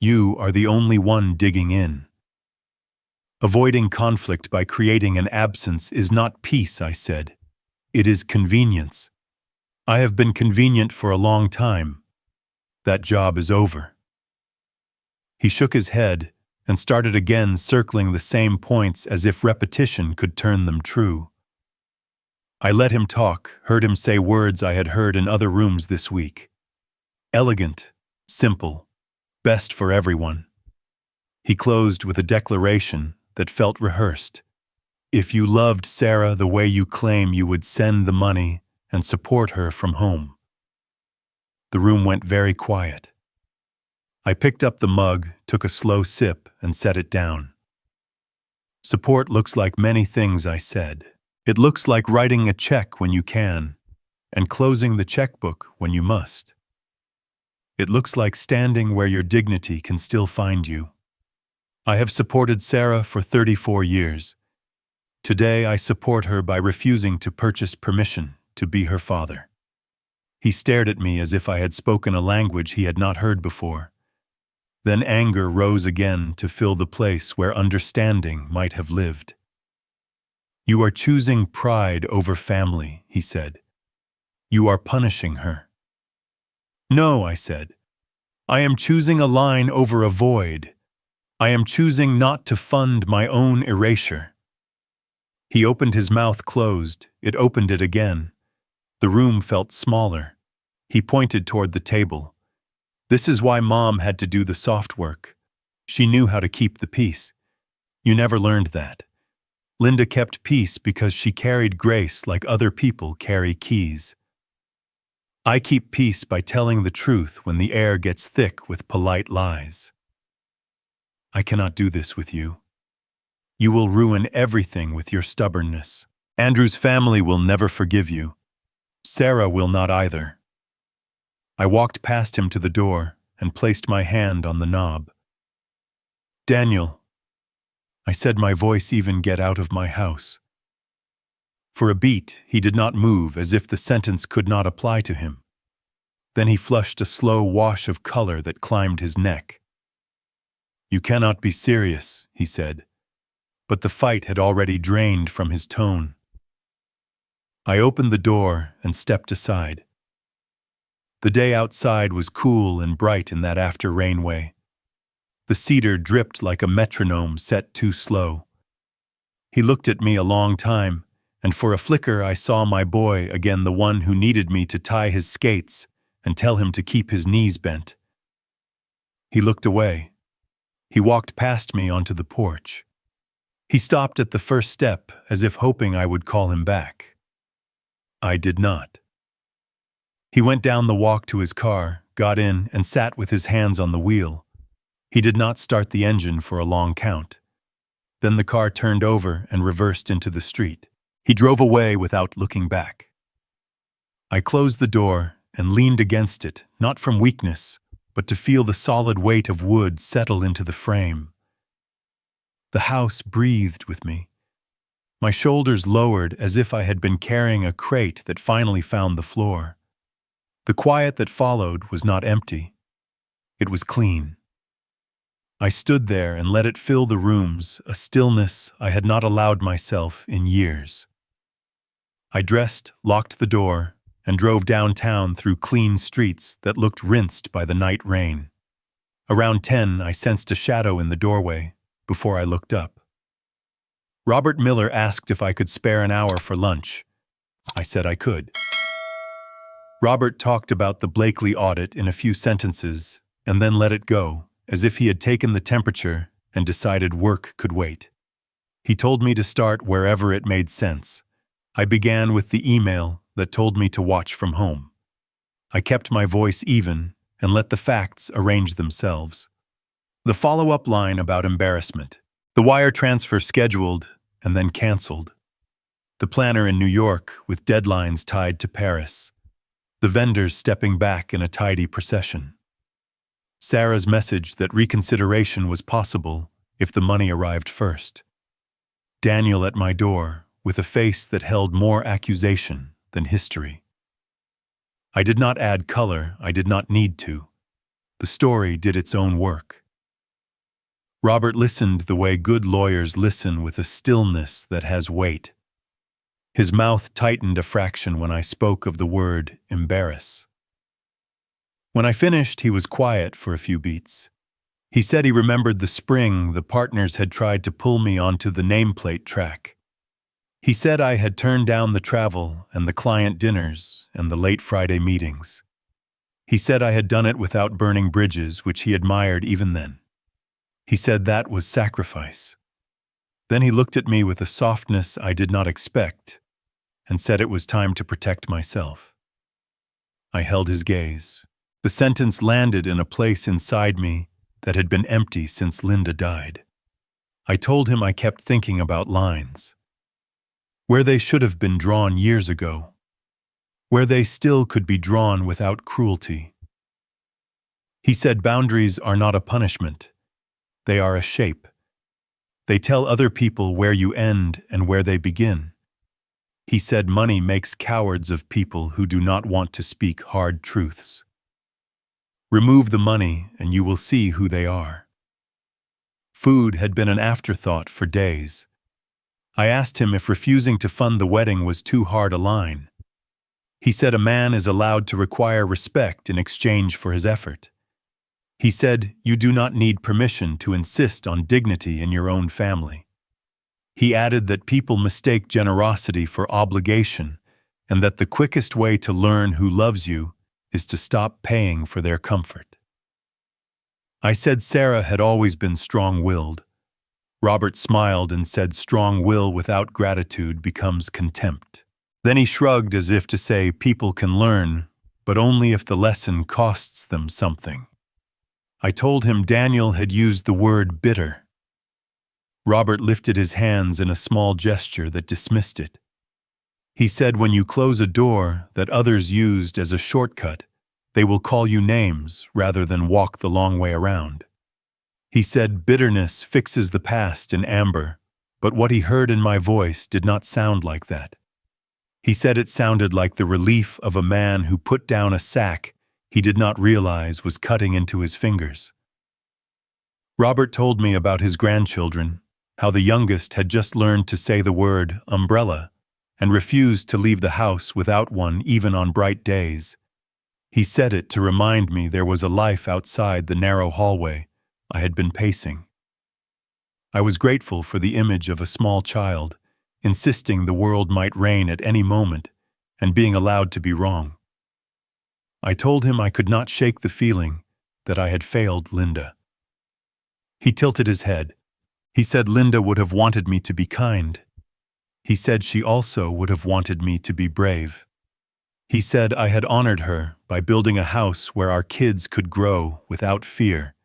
You are the only one digging in. Avoiding conflict by creating an absence is not peace, I said. It is convenience. I have been convenient for a long time. That job is over. He shook his head and started again circling the same points as if repetition could turn them true. I let him talk, heard him say words I had heard in other rooms this week. Elegant, simple, best for everyone. He closed with a declaration that felt rehearsed. If you loved Sarah the way you claim, you would send the money and support her from home. The room went very quiet. I picked up the mug, took a slow sip, and set it down. Support looks like many things, I said. It looks like writing a check when you can, and closing the checkbook when you must. It looks like standing where your dignity can still find you. I have supported Sarah for 34 years. Today I support her by refusing to purchase permission to be her father. He stared at me as if I had spoken a language he had not heard before. Then anger rose again to fill the place where understanding might have lived. You are choosing pride over family, he said. You are punishing her. No, I said. I am choosing a line over a void. I am choosing not to fund my own erasure. He opened his mouth closed. It opened it again. The room felt smaller. He pointed toward the table. This is why Mom had to do the soft work. She knew how to keep the peace. You never learned that. Linda kept peace because she carried grace like other people carry keys. I keep peace by telling the truth when the air gets thick with polite lies. I cannot do this with you. You will ruin everything with your stubbornness. Andrew's family will never forgive you. Sarah will not either. I walked past him to the door and placed my hand on the knob. Daniel, I said, my voice even get out of my house. For a beat, he did not move, as if the sentence could not apply to him. Then he flushed a slow wash of color that climbed his neck. You cannot be serious, he said, but the fight had already drained from his tone. I opened the door and stepped aside. The day outside was cool and bright in that after-rain way. The cedar dripped like a metronome set too slow. He looked at me a long time, and for a flicker I saw my boy again, the one who needed me to tie his skates and tell him to keep his knees bent. He looked away. He walked past me onto the porch. He stopped at the first step, as if hoping I would call him back. I did not. He went down the walk to his car, got in, and sat with his hands on the wheel. He did not start the engine for a long count. Then the car turned over and reversed into the street. He drove away without looking back. I closed the door and leaned against it, not from weakness, but to feel the solid weight of wood settle into the frame. The house breathed with me. My shoulders lowered as if I had been carrying a crate that finally found the floor. The quiet that followed was not empty. It was clean. I stood there and let it fill the rooms, a stillness I had not allowed myself in years. I dressed, locked the door, and drove downtown through clean streets that looked rinsed by the night rain. Around 10, I sensed a shadow in the doorway before I looked up. Robert Miller asked if I could spare an hour for lunch. I said I could. Robert talked about the Blakely audit in a few sentences and then let it go, as if he had taken the temperature and decided work could wait. He told me to start wherever it made sense. I began with the email that told me to watch from home. I kept my voice even and let the facts arrange themselves. The follow-up line about embarrassment. The wire transfer scheduled and then canceled. The planner in New York with deadlines tied to Paris. The vendors stepping back in a tidy procession. Sarah's message that reconsideration was possible if the money arrived first. Daniel at my door with a face that held more accusation than history. I did not add color, I did not need to. The story did its own work. Robert listened the way good lawyers listen, with a stillness that has weight. His mouth tightened a fraction when I spoke of the word embarrass. When I finished, he was quiet for a few beats. He said he remembered the spring the partners had tried to pull me onto the nameplate track. He said I had turned down the travel and the client dinners and the late Friday meetings. He said I had done it without burning bridges, which he admired even then. He said that was sacrifice. Then he looked at me with a softness I did not expect and said it was time to protect myself. I held his gaze. The sentence landed in a place inside me that had been empty since Linda died. I told him I kept thinking about lines. Where they should have been drawn years ago. Where they still could be drawn without cruelty. He said boundaries are not a punishment. They are a shape. They tell other people where you end and where they begin. He said money makes cowards of people who do not want to speak hard truths. Remove the money and you will see who they are. Food had been an afterthought for days. I asked him if refusing to fund the wedding was too hard a line. He said a man is allowed to require respect in exchange for his effort. He said you do not need permission to insist on dignity in your own family. He added that people mistake generosity for obligation and that the quickest way to learn who loves you is to stop paying for their comfort. I said Sarah had always been strong-willed. Robert smiled and said strong will without gratitude becomes contempt. Then he shrugged as if to say people can learn, but only if the lesson costs them something. I told him Daniel had used the word bitter. Robert lifted his hands in a small gesture that dismissed it. He said when you close a door that others used as a shortcut, they will call you names rather than walk the long way around. He said bitterness fixes the past in amber, but what he heard in my voice did not sound like that. He said it sounded like the relief of a man who put down a sack he did not realize was cutting into his fingers. Robert told me about his grandchildren, how the youngest had just learned to say the word umbrella and refused to leave the house without one even on bright days. He said it to remind me there was a life outside the narrow hallway I had been pacing. I was grateful for the image of a small child, insisting the world might rain at any moment and being allowed to be wrong. I told him I could not shake the feeling that I had failed Linda. He tilted his head. He said Linda would have wanted me to be kind. He said she also would have wanted me to be brave. He said I had honored her by building a house where our kids could grow without fear,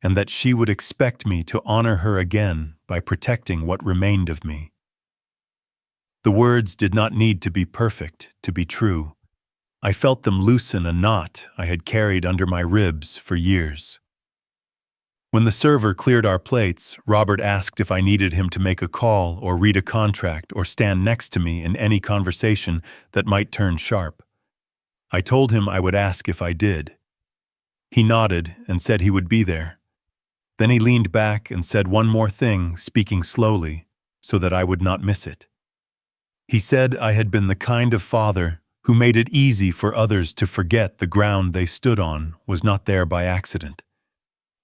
and that she would expect me to honor her again by protecting what remained of me. The words did not need to be perfect to be true. I felt them loosen a knot I had carried under my ribs for years. When the server cleared our plates, Robert asked if I needed him to make a call or read a contract or stand next to me in any conversation that might turn sharp. I told him I would ask if I did. He nodded and said he would be there. Then he leaned back and said one more thing, speaking slowly, so that I would not miss it. He said I had been the kind of father who made it easy for others to forget the ground they stood on was not there by accident.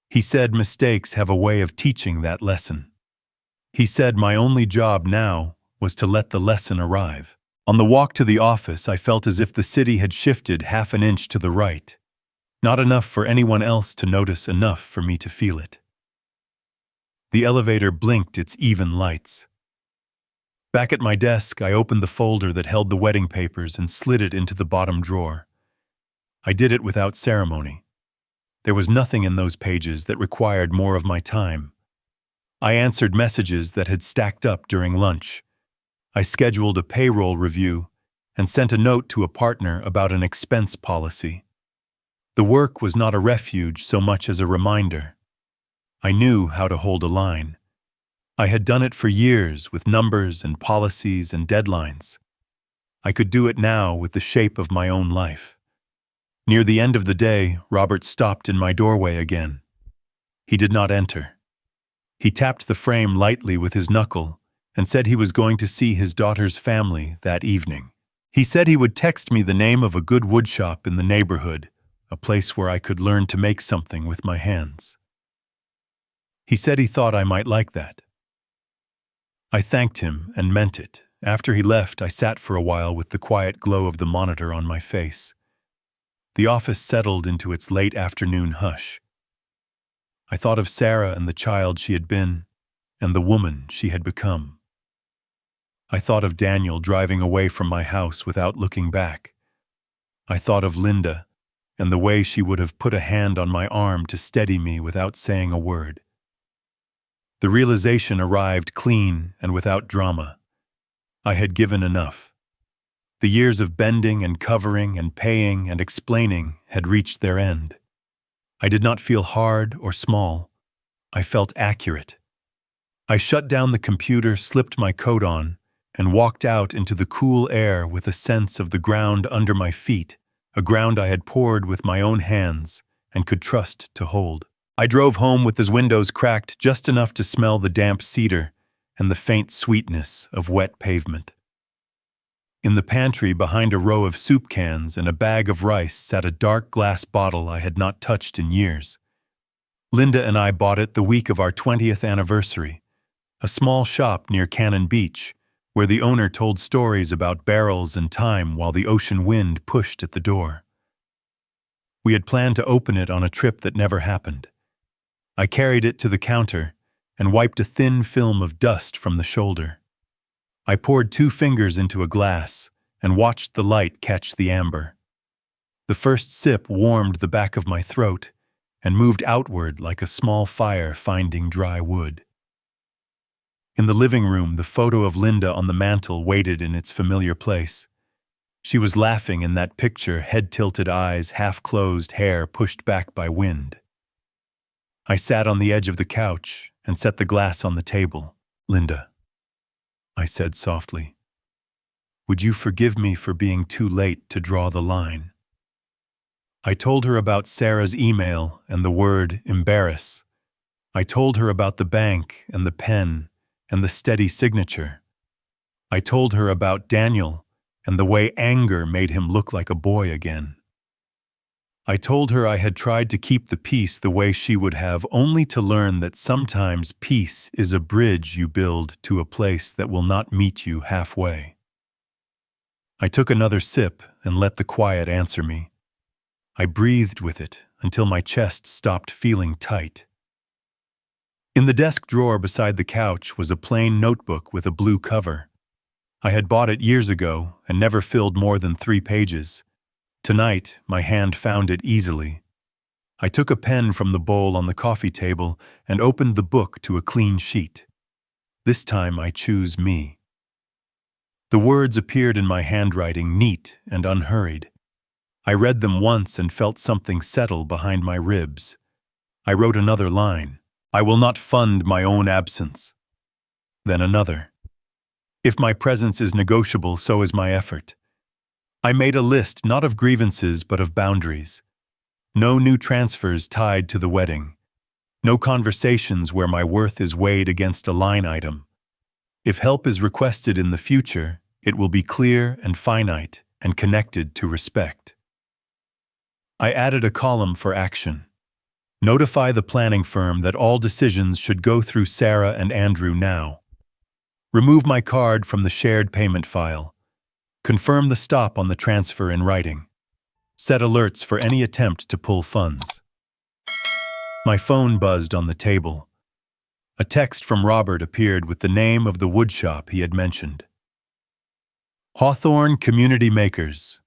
He said mistakes have a way of teaching that lesson. He said my only job now was to let the lesson arrive. On the walk to the office, I felt as if the city had shifted half an inch to the right. Not enough for anyone else to notice, enough for me to feel it. The elevator blinked its even lights. Back at my desk, I opened the folder that held the wedding papers and slid it into the bottom drawer. I did it without ceremony. There was nothing in those pages that required more of my time. I answered messages that had stacked up during lunch. I scheduled a payroll review and sent a note to a partner about an expense policy. The work was not a refuge so much as a reminder. I knew how to hold a line. I had done it for years with numbers and policies and deadlines. I could do it now with the shape of my own life. Near the end of the day, Robert stopped in my doorway again. He did not enter. He tapped the frame lightly with his knuckle and said he was going to see his daughter's family that evening. He said he would text me the name of a good woodshop in the neighborhood, a place where I could learn to make something with my hands. He said he thought I might like that. I thanked him and meant it. After he left, I sat for a while with the quiet glow of the monitor on my face. The office settled into its late afternoon hush. I thought of Sarah and the child she had been, and the woman she had become. I thought of Daniel driving away from my house without looking back. I thought of Linda and the way she would have put a hand on my arm to steady me without saying a word. The realization arrived clean and without drama. I had given enough. The years of bending and covering and paying and explaining had reached their end. I did not feel hard or small. I felt accurate. I shut down the computer, slipped my coat on, and walked out into the cool air with a sense of the ground under my feet, a ground I had poured with my own hands and could trust to hold. I drove home with his windows cracked just enough to smell the damp cedar and the faint sweetness of wet pavement. In the pantry, behind a row of soup cans and a bag of rice, sat a dark glass bottle I had not touched in years. Linda and I bought it the week of our 20th anniversary, a small shop near Cannon Beach, where the owner told stories about barrels and time while the ocean wind pushed at the door. We had planned to open it on a trip that never happened. I carried it to the counter and wiped a thin film of dust from the shoulder. I poured 2 fingers into a glass and watched the light catch the amber. The first sip warmed the back of my throat and moved outward like a small fire finding dry wood. In the living room, the photo of Linda on the mantel waited in its familiar place. She was laughing in that picture, head-tilted eyes, half-closed, hair pushed back by wind. I sat on the edge of the couch and set the glass on the table. "Linda," I said softly, "would you forgive me for being too late to draw the line?" I told her about Sarah's email and the word embarrass. I told her about the bank and the pen and the steady signature. I told her about Daniel and the way anger made him look like a boy again. I told her I had tried to keep the peace the way she would have, only to learn that sometimes peace is a bridge you build to a place that will not meet you halfway. I took another sip and let the quiet answer me. I breathed with it until my chest stopped feeling tight. In the desk drawer beside the couch was a plain notebook with a blue cover. I had bought it years ago and never filled more than 3 pages. Tonight, my hand found it easily. I took a pen from the bowl on the coffee table and opened the book to a clean sheet. This time I choose me. The words appeared in my handwriting, neat and unhurried. I read them once and felt something settle behind my ribs. I wrote another line. "I will not fund my own absence." Then another. "If my presence is negotiable, so is my effort." I made a list not of grievances but of boundaries. No new transfers tied to the wedding. No conversations where my worth is weighed against a line item. If help is requested in the future, It will be clear and finite and connected to respect. I added a column for action. Notify the planning firm that all decisions should go through Sarah and Andrew now. Remove my card from the shared payment file. Confirm the stop on the transfer in writing. Set alerts for any attempt to pull funds. My phone buzzed on the table. A text from Robert appeared with the name of the woodshop he had mentioned. Hawthorne Community Makers.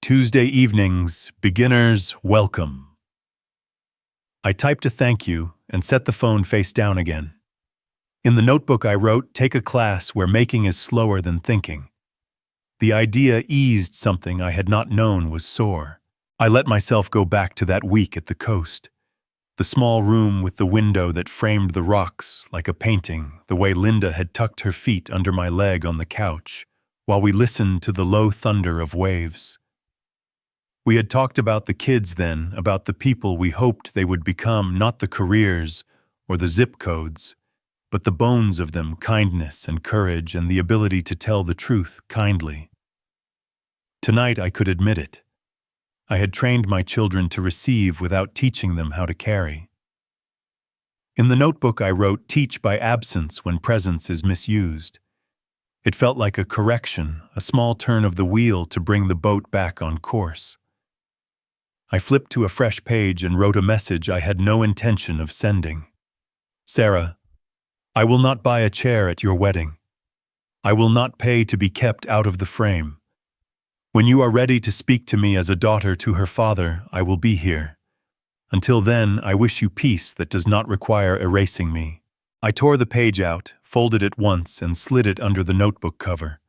Tuesday evenings, beginners, welcome. I typed a thank you and set the phone face down again. In the notebook I wrote, take a class where making is slower than thinking. The idea eased something I had not known was sore. I let myself go back to that week at the coast. The small room with the window that framed the rocks like a painting, the way Linda had tucked her feet under my leg on the couch, while we listened to the low thunder of waves. We had talked about the kids then, about the people we hoped they would become, not the careers or the zip codes, but the bones of them, kindness and courage and the ability to tell the truth kindly. Tonight I could admit it. I had trained my children to receive without teaching them how to carry. In the notebook I wrote, teach by absence when presence is misused. It felt like a correction, a small turn of the wheel to bring the boat back on course. I flipped to a fresh page and wrote a message I had no intention of sending. Sarah, I will not buy a chair at your wedding. I will not pay to be kept out of the frame. When you are ready to speak to me as a daughter to her father, I will be here. Until then, I wish you peace that does not require erasing me. I tore the page out, folded it once, and slid it under the notebook cover.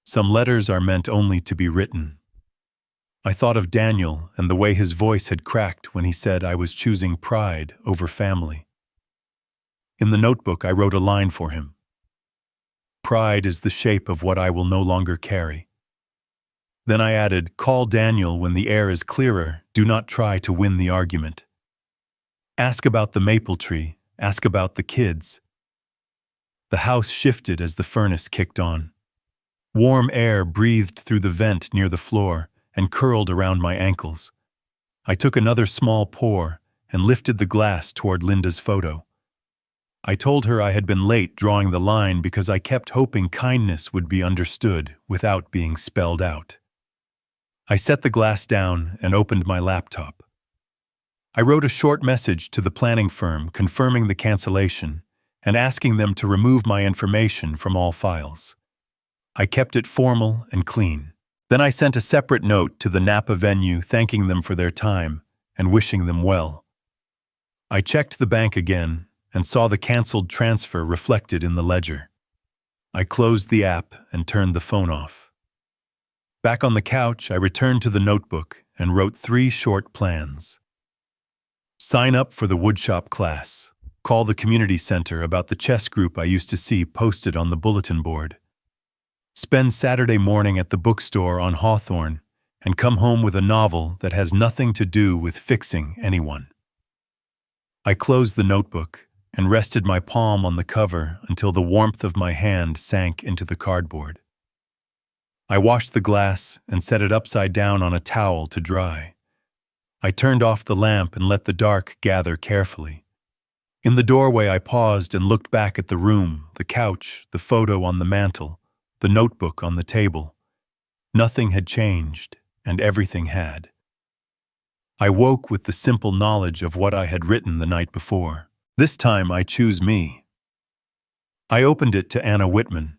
Some letters are meant only to be written. I thought of Daniel and the way his voice had cracked when he said I was choosing pride over family. In the notebook, I wrote a line for him. Pride is the shape of what I will no longer carry. Then I added, call Daniel when the air is clearer. Do not try to win the argument. Ask about the maple tree. Ask about the kids. The house shifted as the furnace kicked on. Warm air breathed through the vent near the floor and curled around my ankles. I took another small pour and lifted the glass toward Linda's photo. I told her I had been late drawing the line because I kept hoping kindness would be understood without being spelled out. I set the glass down and opened my laptop. I wrote a short message to the planning firm confirming the cancellation and asking them to remove my information from all files. I kept it formal and clean. Then I sent a separate note to the Napa venue thanking them for their time and wishing them well. I checked the bank again and saw the canceled transfer reflected in the ledger. I closed the app and turned the phone off. Back on the couch, I returned to the notebook and wrote 3 short plans. Sign up for the woodshop class. Call the community center about the chess group I used to see posted on the bulletin board. Spend Saturday morning at the bookstore on Hawthorne and come home with a novel that has nothing to do with fixing anyone. I closed the notebook and rested my palm on the cover until the warmth of my hand sank into the cardboard. I washed the glass and set it upside down on a towel to dry. I turned off the lamp and let the dark gather carefully. In the doorway, I paused and looked back at the room, the couch, the photo on the mantel, the notebook on the table. Nothing had changed, and everything had. I woke with the simple knowledge of what I had written the night before. This time I choose me. I opened it to Anna Whitman.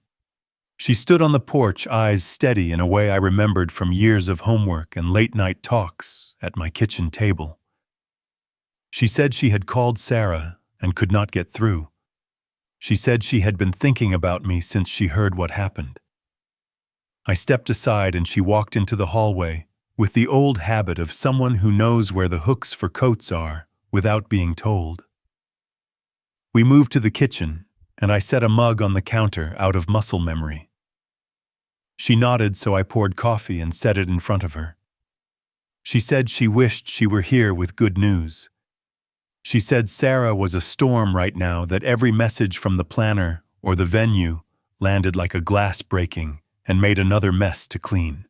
She stood on the porch, eyes steady in a way I remembered from years of homework and late-night talks at my kitchen table. She said she had called Sarah and could not get through. She said she had been thinking about me since she heard what happened. I stepped aside and she walked into the hallway with the old habit of someone who knows where the hooks for coats are without being told. We moved to the kitchen, and I set a mug on the counter out of muscle memory. She nodded, so I poured coffee and set it in front of her. She said she wished she were here with good news. She said Sarah was a storm right now, that every message from the planner or the venue landed like a glass breaking, and made another mess to clean.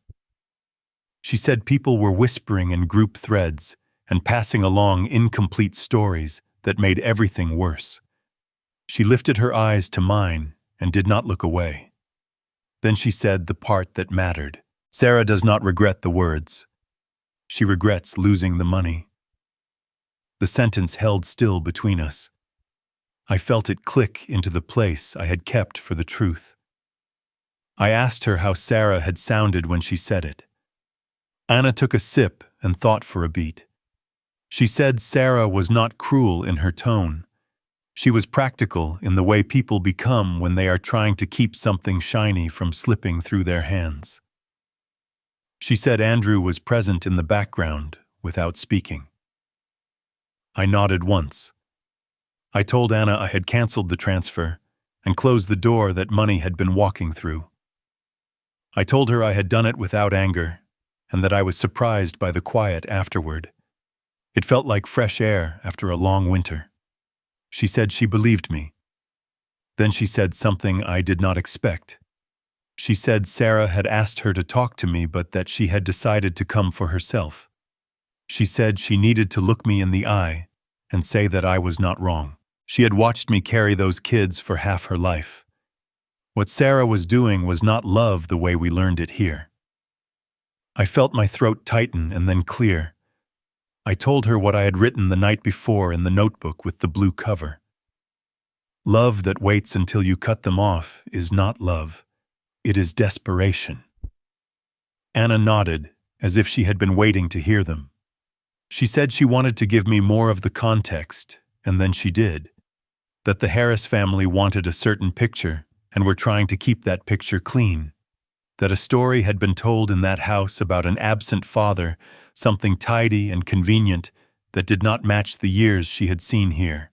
She said people were whispering in group threads and passing along incomplete stories that made everything worse. She lifted her eyes to mine and did not look away. Then she said the part that mattered. Sarah does not regret the words. She regrets losing the money. The sentence held still between us. I felt it click into the place I had kept for the truth. I asked her how Sarah had sounded when she said it. Anna took a sip and thought for a beat. She said Sarah was not cruel in her tone. She was practical in the way people become when they are trying to keep something shiny from slipping through their hands. She said Andrew was present in the background without speaking. I nodded once. I told Anna I had canceled the transfer and closed the door that money had been walking through. I told her I had done it without anger and that I was surprised by the quiet afterward. It felt like fresh air after a long winter. She said she believed me. Then she said something I did not expect. She said Sarah had asked her to talk to me but that she had decided to come for herself. She said she needed to look me in the eye and say that I was not wrong. She had watched me carry those kids for half her life. What Sarah was doing was not love the way we learned it here. I felt my throat tighten and then clear. I told her what I had written the night before in the notebook with the blue cover. Love that waits until you cut them off is not love. It is desperation. Anna nodded, as if she had been waiting to hear them. She said she wanted to give me more of the context, and then she did. That the Harris family wanted a certain picture and were trying to keep that picture clean. That a story had been told in that house about an absent father, something tidy and convenient that did not match the years she had seen here.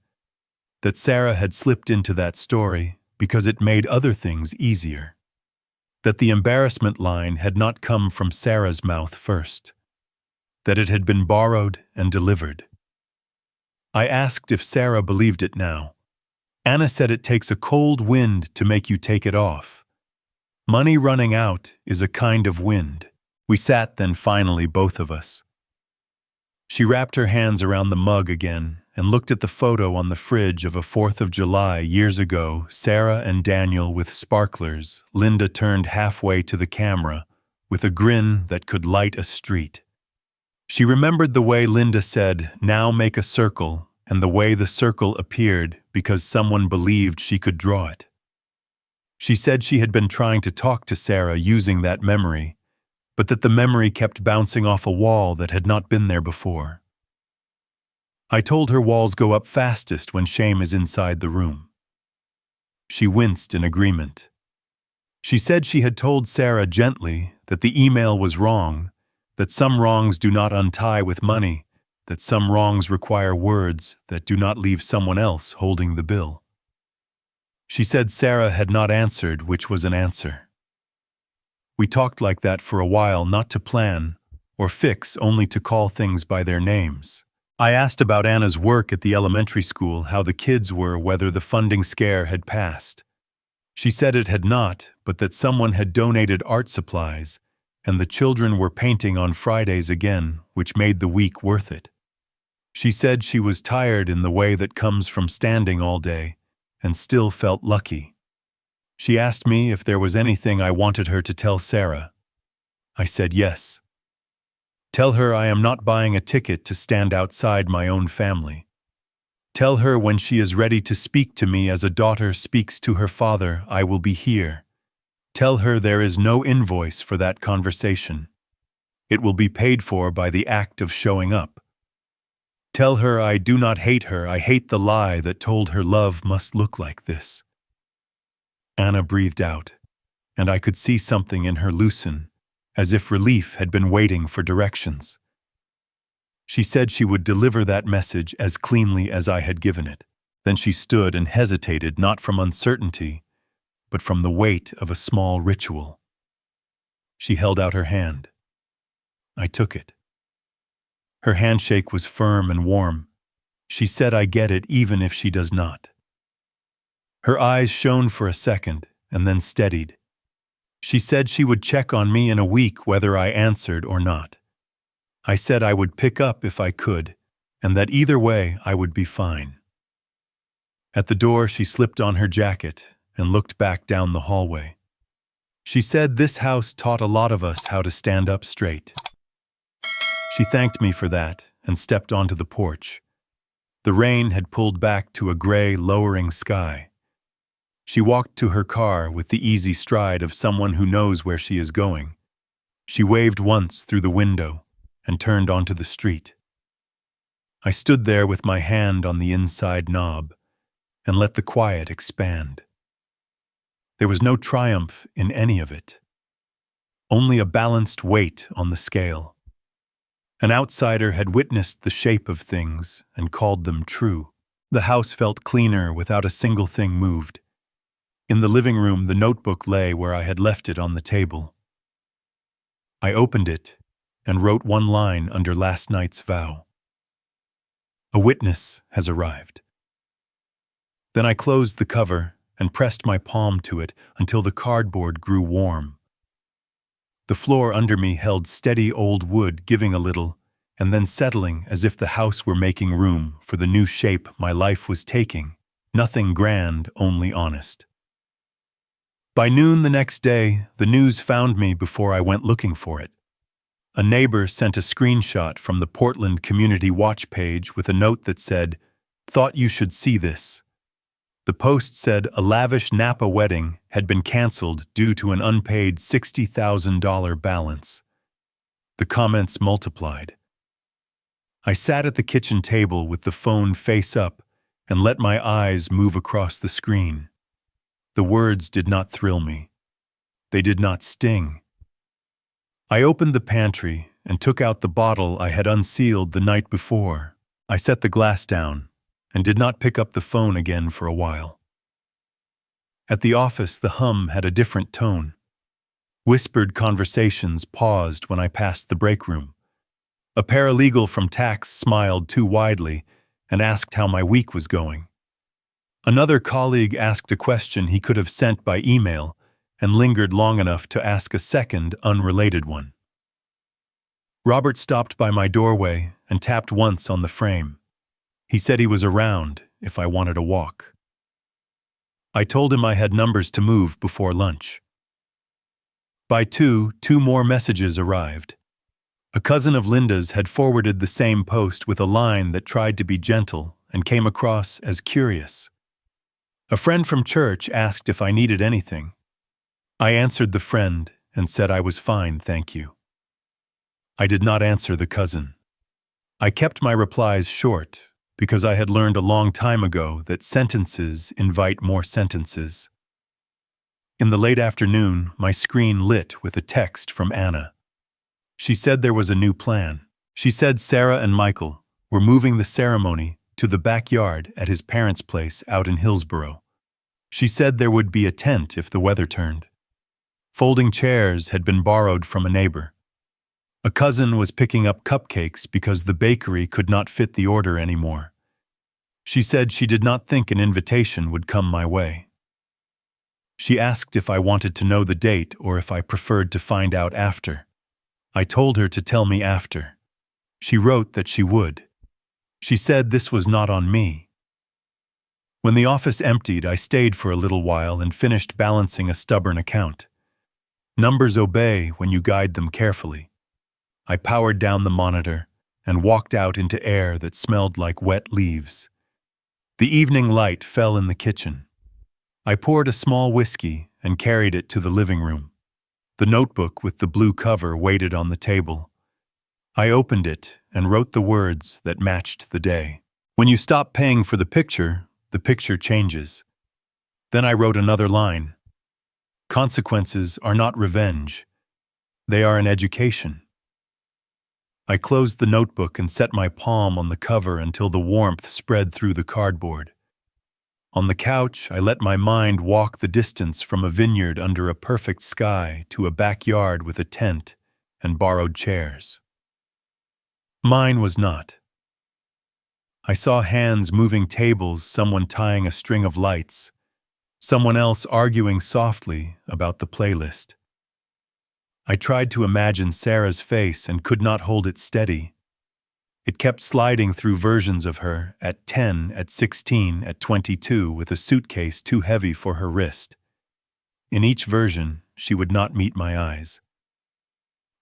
That Sarah had slipped into that story because it made other things easier. That the embarrassment line had not come from Sarah's mouth first. That it had been borrowed and delivered. I asked if Sarah believed it now. Anna said it takes a cold wind to make you take it off. Money running out is a kind of wind. We sat then finally, both of us. She wrapped her hands around the mug again and looked at the photo on the fridge of a 4th of July years ago, Sarah and Daniel with sparklers. Linda turned halfway to the camera with a grin that could light a street. She remembered the way Linda said, "Now make a circle," and the way the circle appeared because someone believed she could draw it. She said she had been trying to talk to Sarah using that memory, but that the memory kept bouncing off a wall that had not been there before. I told her walls go up fastest when shame is inside the room. She winced in agreement. She said she had told Sarah gently that the email was wrong, that some wrongs do not untie with money, that some wrongs require words that do not leave someone else holding the bill. She said Sarah had not answered, which was an answer. We talked like that for a while, not to plan or fix, only to call things by their names. I asked about Anna's work at the elementary school, how the kids were, whether the funding scare had passed. She said it had not, but that someone had donated art supplies, and the children were painting on Fridays again, which made the week worth it. She said she was tired in the way that comes from standing all day, and still felt lucky. She asked me if there was anything I wanted her to tell Sarah. I said yes. Tell her I am not buying a ticket to stand outside my own family. Tell her when she is ready to speak to me as a daughter speaks to her father, I will be here. Tell her there is no invoice for that conversation. It will be paid for by the act of showing up. Tell her I do not hate her, I hate the lie that told her love must look like this. Anna breathed out, and I could see something in her loosen, as if relief had been waiting for directions. She said she would deliver that message as cleanly as I had given it. Then she stood and hesitated, not from uncertainty, but from the weight of a small ritual. She held out her hand. I took it. Her handshake was firm and warm. She said I get it even if she does not. Her eyes shone for a second, and then steadied. She said she would check on me in a week whether I answered or not. I said I would pick up if I could, and that either way I would be fine. At the door, she slipped on her jacket and looked back down the hallway. She said this house taught a lot of us how to stand up straight. She thanked me for that and stepped onto the porch. The rain had pulled back to a gray, lowering sky. She walked to her car with the easy stride of someone who knows where she is going. She waved once through the window and turned onto the street. I stood there with my hand on the inside knob and let the quiet expand. There was no triumph in any of it, only a balanced weight on the scale. An outsider had witnessed the shape of things and called them true. The house felt cleaner without a single thing moved. In the living room, the notebook lay where I had left it on the table. I opened it and wrote one line under last night's vow. A witness has arrived. Then I closed the cover and pressed my palm to it until the cardboard grew warm. The floor under me held steady old wood, giving a little, and then settling as if the house were making room for the new shape my life was taking. Nothing grand, only honest. By noon the next day, the news found me before I went looking for it. A neighbor sent a screenshot from the Portland Community Watch page with a note that said, "Thought you should see this." The post said a lavish Napa wedding had been canceled due to an unpaid $60,000 balance. The comments multiplied. I sat at the kitchen table with the phone face up and let my eyes move across the screen. The words did not thrill me. They did not sting. I opened the pantry and took out the bottle I had unsealed the night before. I set the glass down and did not pick up the phone again for a while. At the office, the hum had a different tone. Whispered conversations paused when I passed the break room. A paralegal from tax smiled too widely and asked how my week was going. Another colleague asked a question he could have sent by email and lingered long enough to ask a second, unrelated one. Robert stopped by my doorway and tapped once on the frame. He said he was around if I wanted a walk. I told him I had numbers to move before lunch. By 2 more messages arrived. A cousin of Linda's had forwarded the same post with a line that tried to be gentle and came across as curious. A friend from church asked if I needed anything. I answered the friend and said I was fine, thank you. I did not answer the cousin. I kept my replies short because I had learned a long time ago that sentences invite more sentences. In the late afternoon, my screen lit with a text from Anna. She said there was a new plan. She said Sarah and Michael were moving the ceremony to the backyard at his parents' place out in Hillsboro. She said there would be a tent if the weather turned. Folding chairs had been borrowed from a neighbor. A cousin was picking up cupcakes because the bakery could not fit the order anymore. She said she did not think an invitation would come my way. She asked if I wanted to know the date or if I preferred to find out after. I told her to tell me after. She wrote that she would. She said this was not on me. When the office emptied, I stayed for a little while and finished balancing a stubborn account. Numbers obey when you guide them carefully. I powered down the monitor and walked out into air that smelled like wet leaves. The evening light fell in the kitchen. I poured a small whiskey and carried it to the living room. The notebook with the blue cover waited on the table. I opened it and wrote the words that matched the day. When you stop paying for the picture changes. Then I wrote another line. Consequences are not revenge. They are an education. I closed the notebook and set my palm on the cover until the warmth spread through the cardboard. On the couch, I let my mind walk the distance from a vineyard under a perfect sky to a backyard with a tent and borrowed chairs. Mine was not. I saw hands moving tables, someone tying a string of lights, someone else arguing softly about the playlist. I tried to imagine Sarah's face and could not hold it steady. It kept sliding through versions of her, at 10, at 16, at 22, with a suitcase too heavy for her wrist. In each version, she would not meet my eyes.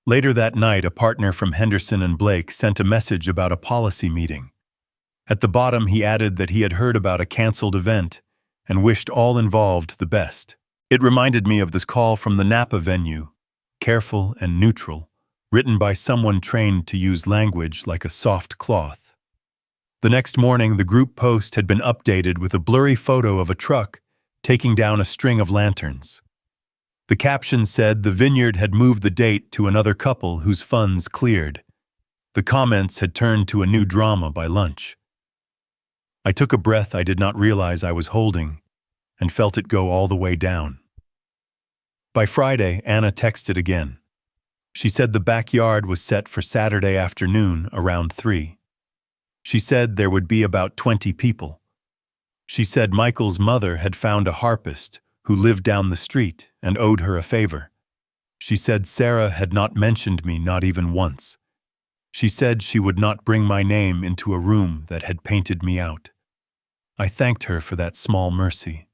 Later that night, a partner from Henderson and Blake sent a message about a policy meeting. At the bottom, he added that he had heard about a canceled event and wished all involved the best. It reminded me of this call from the Napa venue, careful and neutral, written by someone trained to use language like a soft cloth. The next morning, the group post had been updated with a blurry photo of a truck taking down a string of lanterns. The caption said the vineyard had moved the date to another couple whose funds cleared. The comments had turned to a new drama by lunch. I took a breath I did not realize I was holding and felt it go all the way down. By Friday, Anna texted again. She said the backyard was set for Saturday afternoon around 3. She said there would be about 20 people. She said Michael's mother had found a harpist who lived down the street and owed her a favor. She said Sarah had not mentioned me, not even once. She said she would not bring my name into a room that had painted me out. I thanked her for that small mercy.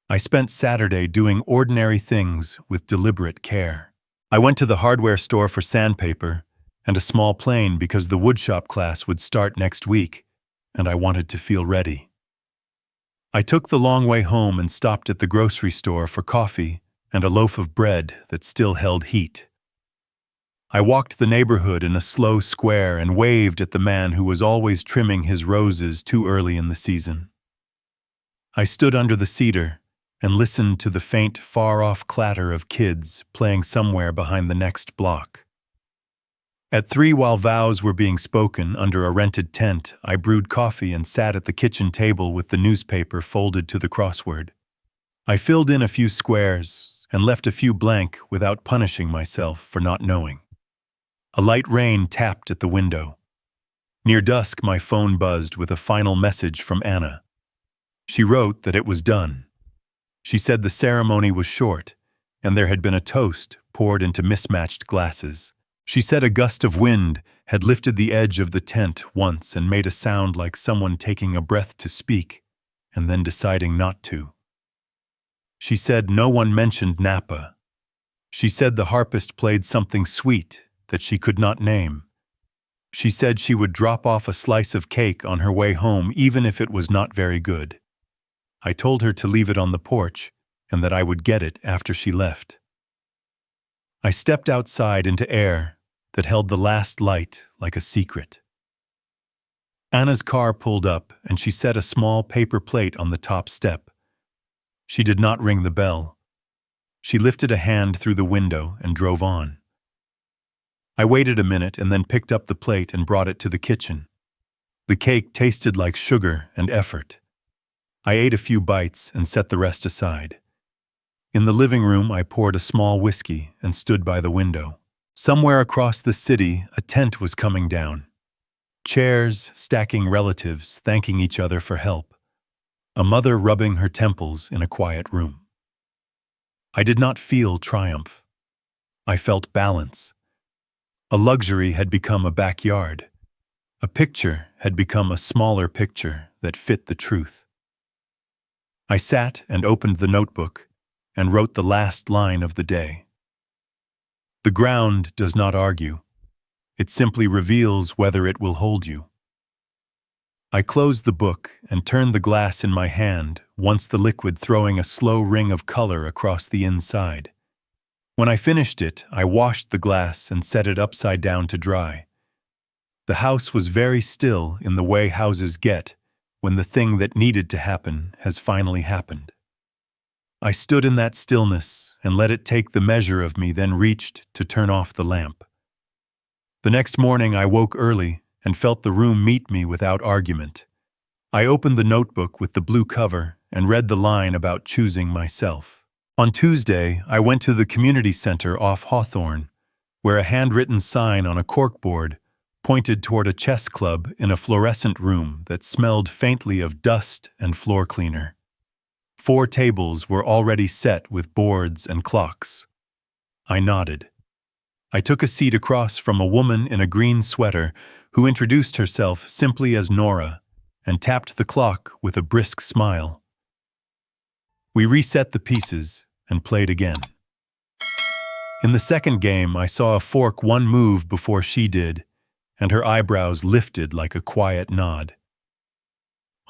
I spent Saturday doing ordinary things with deliberate care. I went to the hardware store for sandpaper and a small plane because the woodshop class would start next week, and I wanted to feel ready. I took the long way home and stopped at the grocery store for coffee and a loaf of bread that still held heat. I walked the neighborhood in a slow square and waved at the man who was always trimming his roses too early in the season. I stood under the cedar and listened to the faint, far-off clatter of kids playing somewhere behind the next block. At 3, while vows were being spoken under a rented tent, I brewed coffee and sat at the kitchen table with the newspaper folded to the crossword. I filled in a few squares and left a few blank without punishing myself for not knowing. A light rain tapped at the window. Near dusk, my phone buzzed with a final message from Anna. She wrote that it was done. She said the ceremony was short, and there had been a toast poured into mismatched glasses. She said a gust of wind had lifted the edge of the tent once and made a sound like someone taking a breath to speak and then deciding not to. She said no one mentioned Napa. She said the harpist played something sweet that she could not name. She said she would drop off a slice of cake on her way home even if it was not very good. I told her to leave it on the porch and that I would get it after she left. I stepped outside into air that held the last light like a secret. Anna's car pulled up and she set a small paper plate on the top step. She did not ring the bell. She lifted a hand through the window and drove on. I waited a minute and then picked up the plate and brought it to the kitchen. The cake tasted like sugar and effort. I ate a few bites and set the rest aside. In the living room, I poured a small whiskey and stood by the window. Somewhere across the city, a tent was coming down. Chairs stacking relatives, thanking each other for help. A mother rubbing her temples in a quiet room. I did not feel triumph. I felt balance. A luxury had become a backyard. A picture had become a smaller picture that fit the truth. I sat and opened the notebook and wrote the last line of the day. The ground does not argue. It simply reveals whether it will hold you. I closed the book and turned the glass in my hand, once the liquid throwing a slow ring of color across the inside. When I finished it, I washed the glass and set it upside down to dry. The house was very still in the way houses get when the thing that needed to happen has finally happened. I stood in that stillness and let it take the measure of me, then reached to turn off the lamp. The next morning I woke early and felt the room meet me without argument. I opened the notebook with the blue cover and read the line about choosing myself. On Tuesday, I went to the community center off Hawthorne, where a handwritten sign on a corkboard pointed toward a chess club in a fluorescent room that smelled faintly of dust and floor cleaner. 4 tables were already set with boards and clocks. I nodded. I took a seat across from a woman in a green sweater who introduced herself simply as Nora and tapped the clock with a brisk smile. We reset the pieces and played again. In the second game, I saw a fork one move before she did, and her eyebrows lifted like a quiet nod.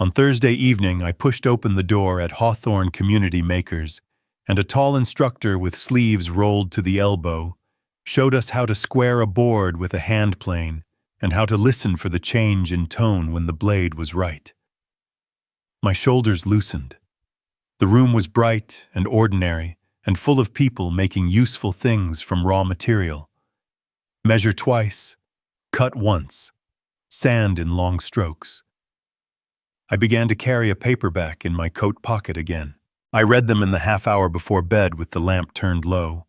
On Thursday evening, I pushed open the door at Hawthorne Community Makers, and a tall instructor with sleeves rolled to the elbow showed us how to square a board with a hand plane and how to listen for the change in tone when the blade was right. My shoulders loosened. The room was bright and ordinary and full of people making useful things from raw material. Measure twice, cut once, sand in long strokes. I began to carry a paperback in my coat pocket again. I read them in the half hour before bed with the lamp turned low.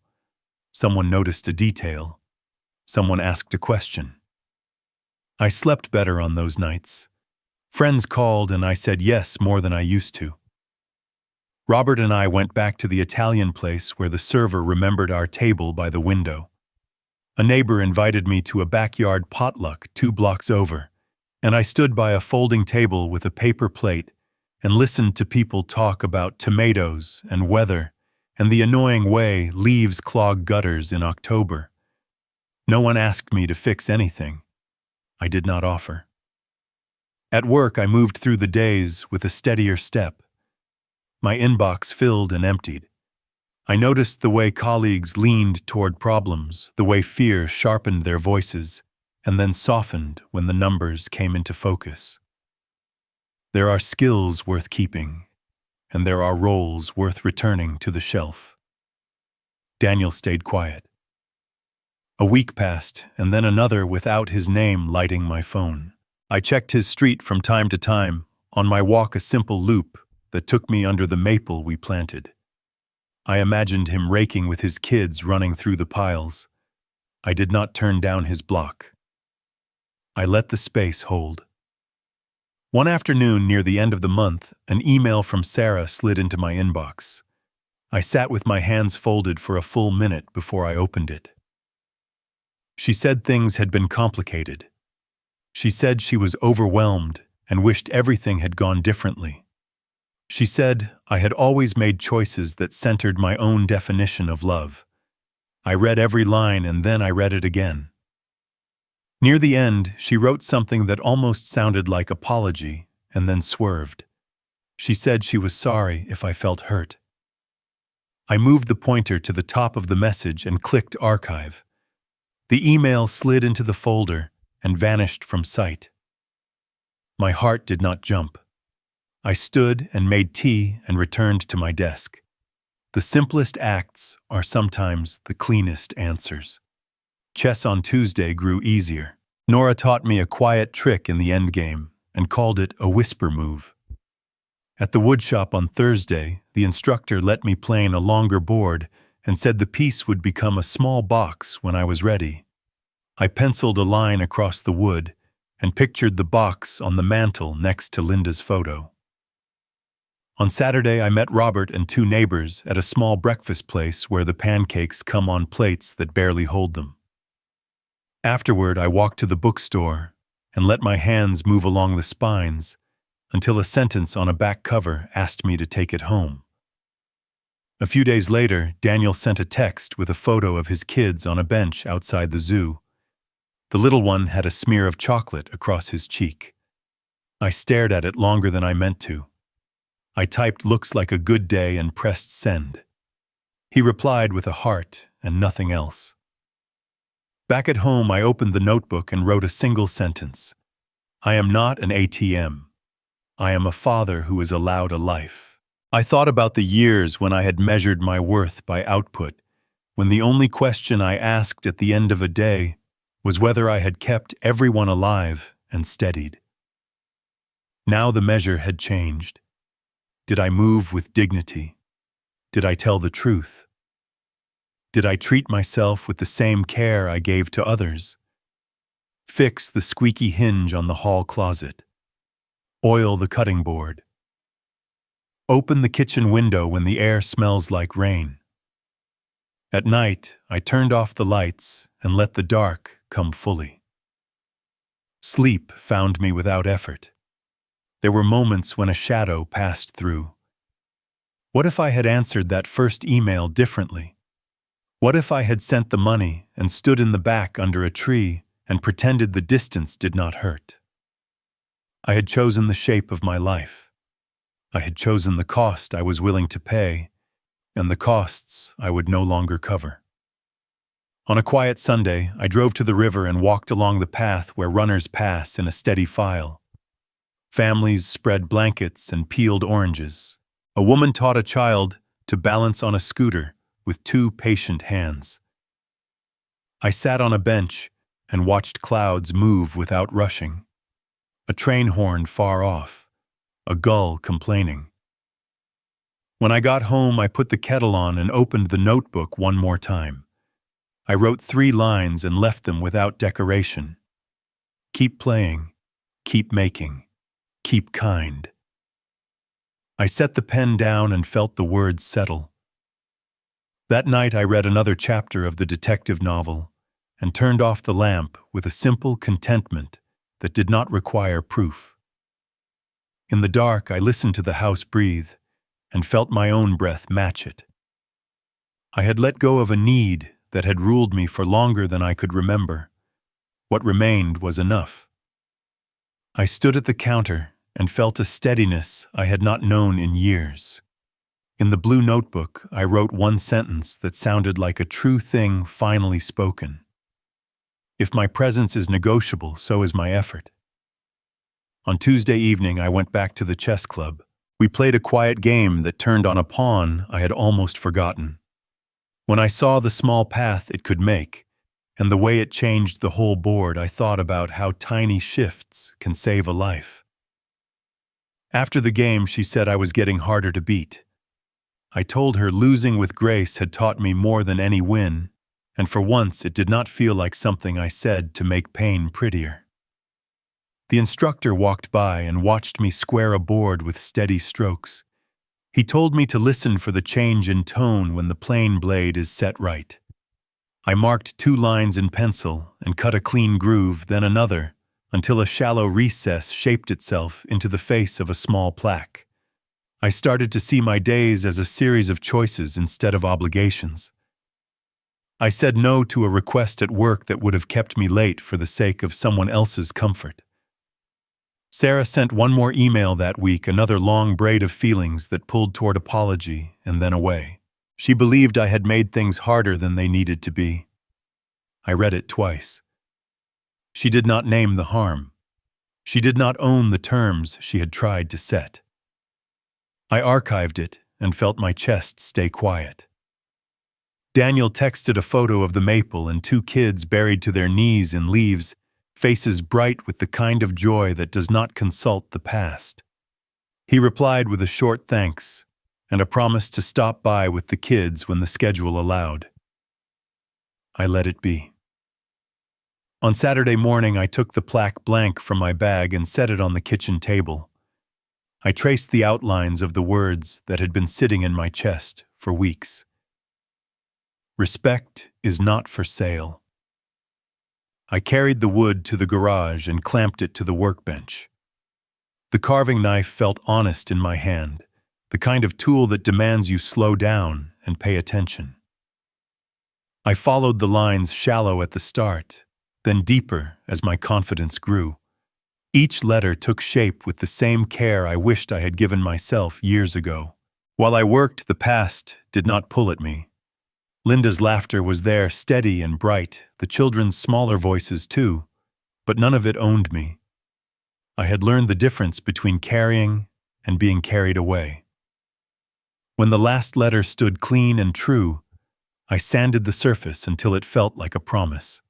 Someone noticed a detail. Someone asked a question. I slept better on those nights. Friends called and I said yes more than I used to. Robert and I went back to the Italian place where the server remembered our table by the window. A neighbor invited me to a backyard potluck 2 blocks over, and I stood by a folding table with a paper plate and listened to people talk about tomatoes and weather and the annoying way leaves clog gutters in October. No one asked me to fix anything. I did not offer. At work, I moved through the days with a steadier step. My inbox filled and emptied. I noticed the way colleagues leaned toward problems, the way fear sharpened their voices, and then softened when the numbers came into focus. There are skills worth keeping, and there are roles worth returning to the shelf. Daniel stayed quiet. A week passed, and then another without his name lighting my phone. I checked his street from time to time, on my walk a simple loop that took me under the maple we planted. I imagined him raking with his kids running through the piles. I did not turn down his block. I let the space hold. One afternoon near the end of the month, an email from Sarah slid into my inbox. I sat with my hands folded for a full minute before I opened it. She said things had been complicated. She said she was overwhelmed and wished everything had gone differently. She said I had always made choices that centered my own definition of love. I read every line and then I read it again. Near the end, she wrote something that almost sounded like apology and then swerved. She said she was sorry if I felt hurt. I moved the pointer to the top of the message and clicked archive. The email slid into the folder and vanished from sight. My heart did not jump. I stood and made tea and returned to my desk. The simplest acts are sometimes the cleanest answers. Chess on Tuesday grew easier. Nora taught me a quiet trick in the endgame and called it a whisper move. At the woodshop on Thursday, the instructor let me plane a longer board and said the piece would become a small box when I was ready. I penciled a line across the wood and pictured the box on the mantel next to Linda's photo. On Saturday, I met Robert and 2 neighbors at a small breakfast place where the pancakes come on plates that barely hold them. Afterward, I walked to the bookstore and let my hands move along the spines until a sentence on a back cover asked me to take it home. A few days later, Daniel sent a text with a photo of his kids on a bench outside the zoo. The little one had a smear of chocolate across his cheek. I stared at it longer than I meant to. I typed "looks like a good day" and pressed send. He replied with a heart and nothing else. Back at home, I opened the notebook and wrote a single sentence. I am not an ATM. I am a father who is allowed a life. I thought about the years when I had measured my worth by output, when the only question I asked at the end of a day was whether I had kept everyone alive and steadied. Now the measure had changed. Did I move with dignity? Did I tell the truth? Did I treat myself with the same care I gave to others? Fix the squeaky hinge on the hall closet. Oil the cutting board. Open the kitchen window when the air smells like rain. At night, I turned off the lights and let the dark come fully. Sleep found me without effort. There were moments when a shadow passed through. What if I had answered that first email differently? What if I had sent the money and stood in the back under a tree and pretended the distance did not hurt? I had chosen the shape of my life. I had chosen the cost I was willing to pay, and the costs I would no longer cover. On a quiet Sunday, I drove to the river and walked along the path where runners pass in a steady file. Families spread blankets and peeled oranges. A woman taught a child to balance on a scooter with two patient hands. I sat on a bench and watched clouds move without rushing. A train horn far off, a gull complaining. When I got home, I put the kettle on and opened the notebook one more time. I wrote 3 lines and left them without decoration. Keep playing, keep making, keep kind. I set the pen down and felt the words settle. That night I read another chapter of the detective novel and turned off the lamp with a simple contentment that did not require proof. In the dark, I listened to the house breathe and felt my own breath match it. I had let go of a need that had ruled me for longer than I could remember. What remained was enough. I stood at the counter and felt a steadiness I had not known in years. In the blue notebook, I wrote one sentence that sounded like a true thing finally spoken. If my presence is negotiable, so is my effort. On Tuesday evening, I went back to the chess club. We played a quiet game that turned on a pawn I had almost forgotten. When I saw the small path it could make, and the way it changed the whole board, I thought about how tiny shifts can save a life. After the game, she said I was getting harder to beat. I told her losing with grace had taught me more than any win, and for once it did not feel like something I said to make pain prettier. The instructor walked by and watched me square a board with steady strokes. He told me to listen for the change in tone when the plane blade is set right. I marked 2 lines in pencil and cut a clean groove, then another, until a shallow recess shaped itself into the face of a small plaque. I started to see my days as a series of choices instead of obligations. I said no to a request at work that would have kept me late for the sake of someone else's comfort. Sarah sent one more email that week, another long braid of feelings that pulled toward apology and then away. She believed I had made things harder than they needed to be. I read it twice. She did not name the harm. She did not own the terms she had tried to set. I archived it and felt my chest stay quiet. Daniel texted a photo of the maple and 2 kids buried to their knees in leaves, faces bright with the kind of joy that does not consult the past. He replied with a short thanks and a promise to stop by with the kids when the schedule allowed. I let it be. On Saturday morning, I took the plaque blank from my bag and set it on the kitchen table. I traced the outlines of the words that had been sitting in my chest for weeks. Respect is not for sale. I carried the wood to the garage and clamped it to the workbench. The carving knife felt honest in my hand, the kind of tool that demands you slow down and pay attention. I followed the lines shallow at the start, then deeper as my confidence grew. Each letter took shape with the same care I wished I had given myself years ago. While I worked, the past did not pull at me. Linda's laughter was there, steady and bright, the children's smaller voices too, but none of it owned me. I had learned the difference between carrying and being carried away. When the last letter stood clean and true, I sanded the surface until it felt like a promise.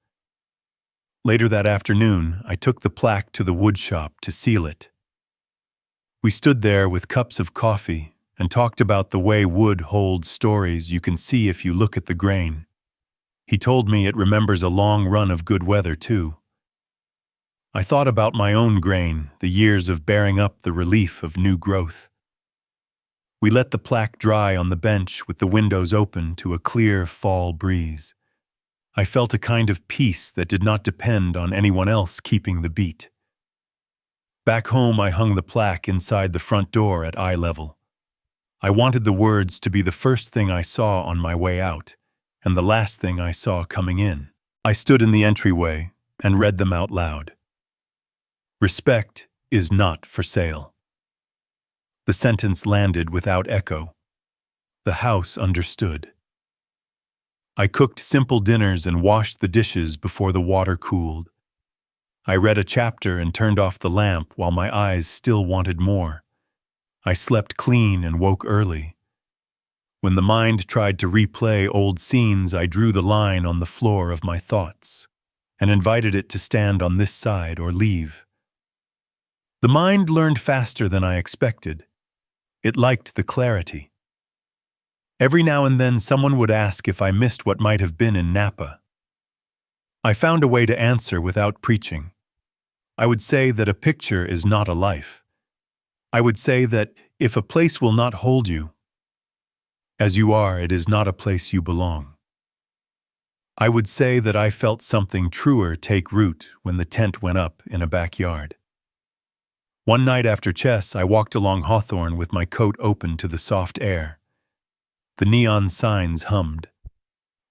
Later that afternoon, I took the plaque to the wood shop to seal it. We stood there with cups of coffee and talked about the way wood holds stories you can see if you look at the grain. He told me it remembers a long run of good weather, too. I thought about my own grain, the years of bearing up the relief of new growth. We let the plaque dry on the bench with the windows open to a clear fall breeze. I felt a kind of peace that did not depend on anyone else keeping the beat. Back home, I hung the plaque inside the front door at eye level. I wanted the words to be the first thing I saw on my way out, and the last thing I saw coming in. I stood in the entryway and read them out loud. Respect is not for sale. The sentence landed without echo. The house understood. I cooked simple dinners and washed the dishes before the water cooled. I read a chapter and turned off the lamp while my eyes still wanted more. I slept clean and woke early. When the mind tried to replay old scenes, I drew the line on the floor of my thoughts and invited it to stand on this side or leave. The mind learned faster than I expected. It liked the clarity. Every now and then someone would ask if I missed what might have been in Napa. I found a way to answer without preaching. I would say that a picture is not a life. I would say that if a place will not hold you as you are, it is not a place you belong. I would say that I felt something truer take root when the tent went up in a backyard. One night after chess, I walked along Hawthorne with my coat open to the soft air. The neon signs hummed.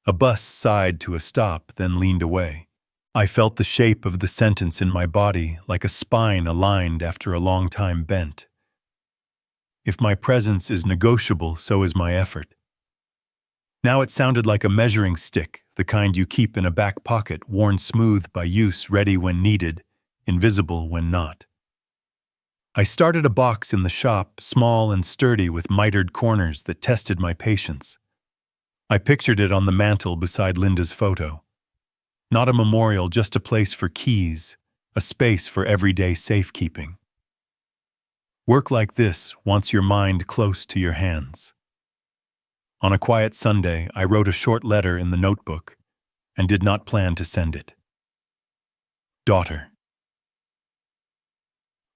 A bus sighed to a stop, then leaned away. I felt the shape of the sentence in my body like a spine aligned after a long time bent. If my presence is negotiable, so is my effort. Now it sounded like a measuring stick, the kind you keep in a back pocket, worn smooth by use, ready when needed, invisible when not. I started a box in the shop, small and sturdy with mitered corners that tested my patience. I pictured it on the mantel beside Linda's photo. Not a memorial, just a place for keys, a space for everyday safekeeping. Work like this wants your mind close to your hands. On a quiet Sunday, I wrote a short letter in the notebook and did not plan to send it. Daughter,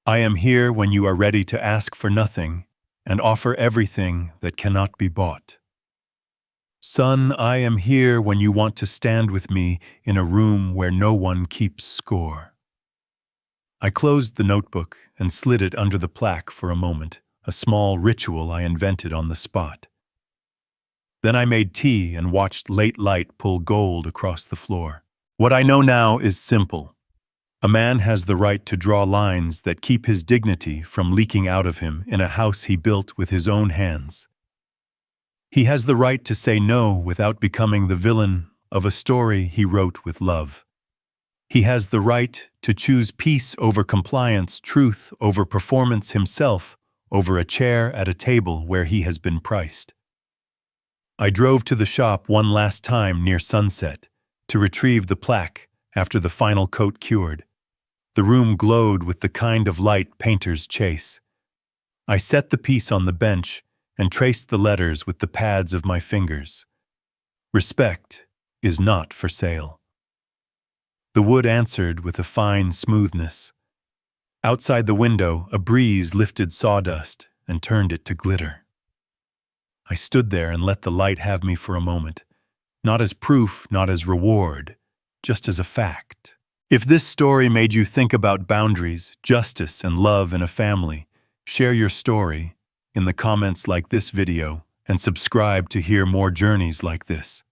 I am here when you are ready to ask for nothing and offer everything that cannot be bought. Son, I am here when you want to stand with me in a room where no one keeps score. I closed the notebook and slid it under the plaque for a moment, a small ritual I invented on the spot. Then I made tea and watched late light pull gold across the floor. What I know now is simple. A man has the right to draw lines that keep his dignity from leaking out of him in a house he built with his own hands. He has the right to say no without becoming the villain of a story he wrote with love. He has the right to choose peace over compliance, truth over performance, himself over a chair at a table where he has been priced. I drove to the shop one last time near sunset to retrieve the plaque after the final coat cured. The room glowed with the kind of light painters chase. I set the piece on the bench and traced the letters with the pads of my fingers. Respect is not for sale. The wood answered with a fine smoothness. Outside the window, a breeze lifted sawdust and turned it to glitter. I stood there and let the light have me for a moment, not as proof, not as reward, just as a fact. If this story made you think about boundaries, justice, and love in a family, share your story in the comments like this video and subscribe to hear more journeys like this.